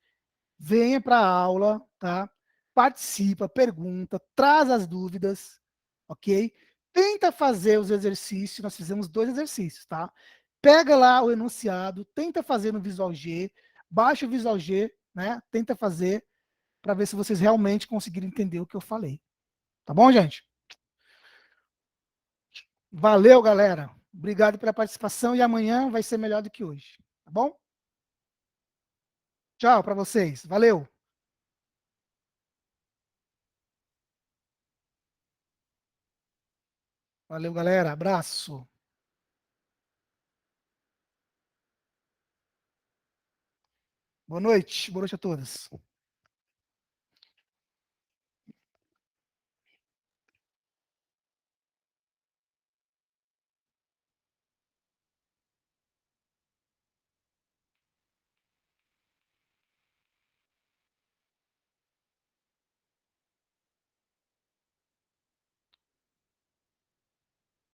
Speaker 1: Venha para a aula, tá? Participa, pergunta, traz as dúvidas, ok? Tenta fazer os exercícios, nós fizemos 2 exercícios, tá? Pega lá o enunciado, tenta fazer no Visual G, baixa o Visual G, né? Tenta fazer para ver se vocês realmente conseguiram entender o que eu falei. Tá bom, gente? Valeu, galera. Obrigado pela participação e amanhã vai ser melhor do que hoje, tá bom? Tchau para vocês. Valeu. Valeu, galera. Abraço. Boa noite. Boa noite a todos.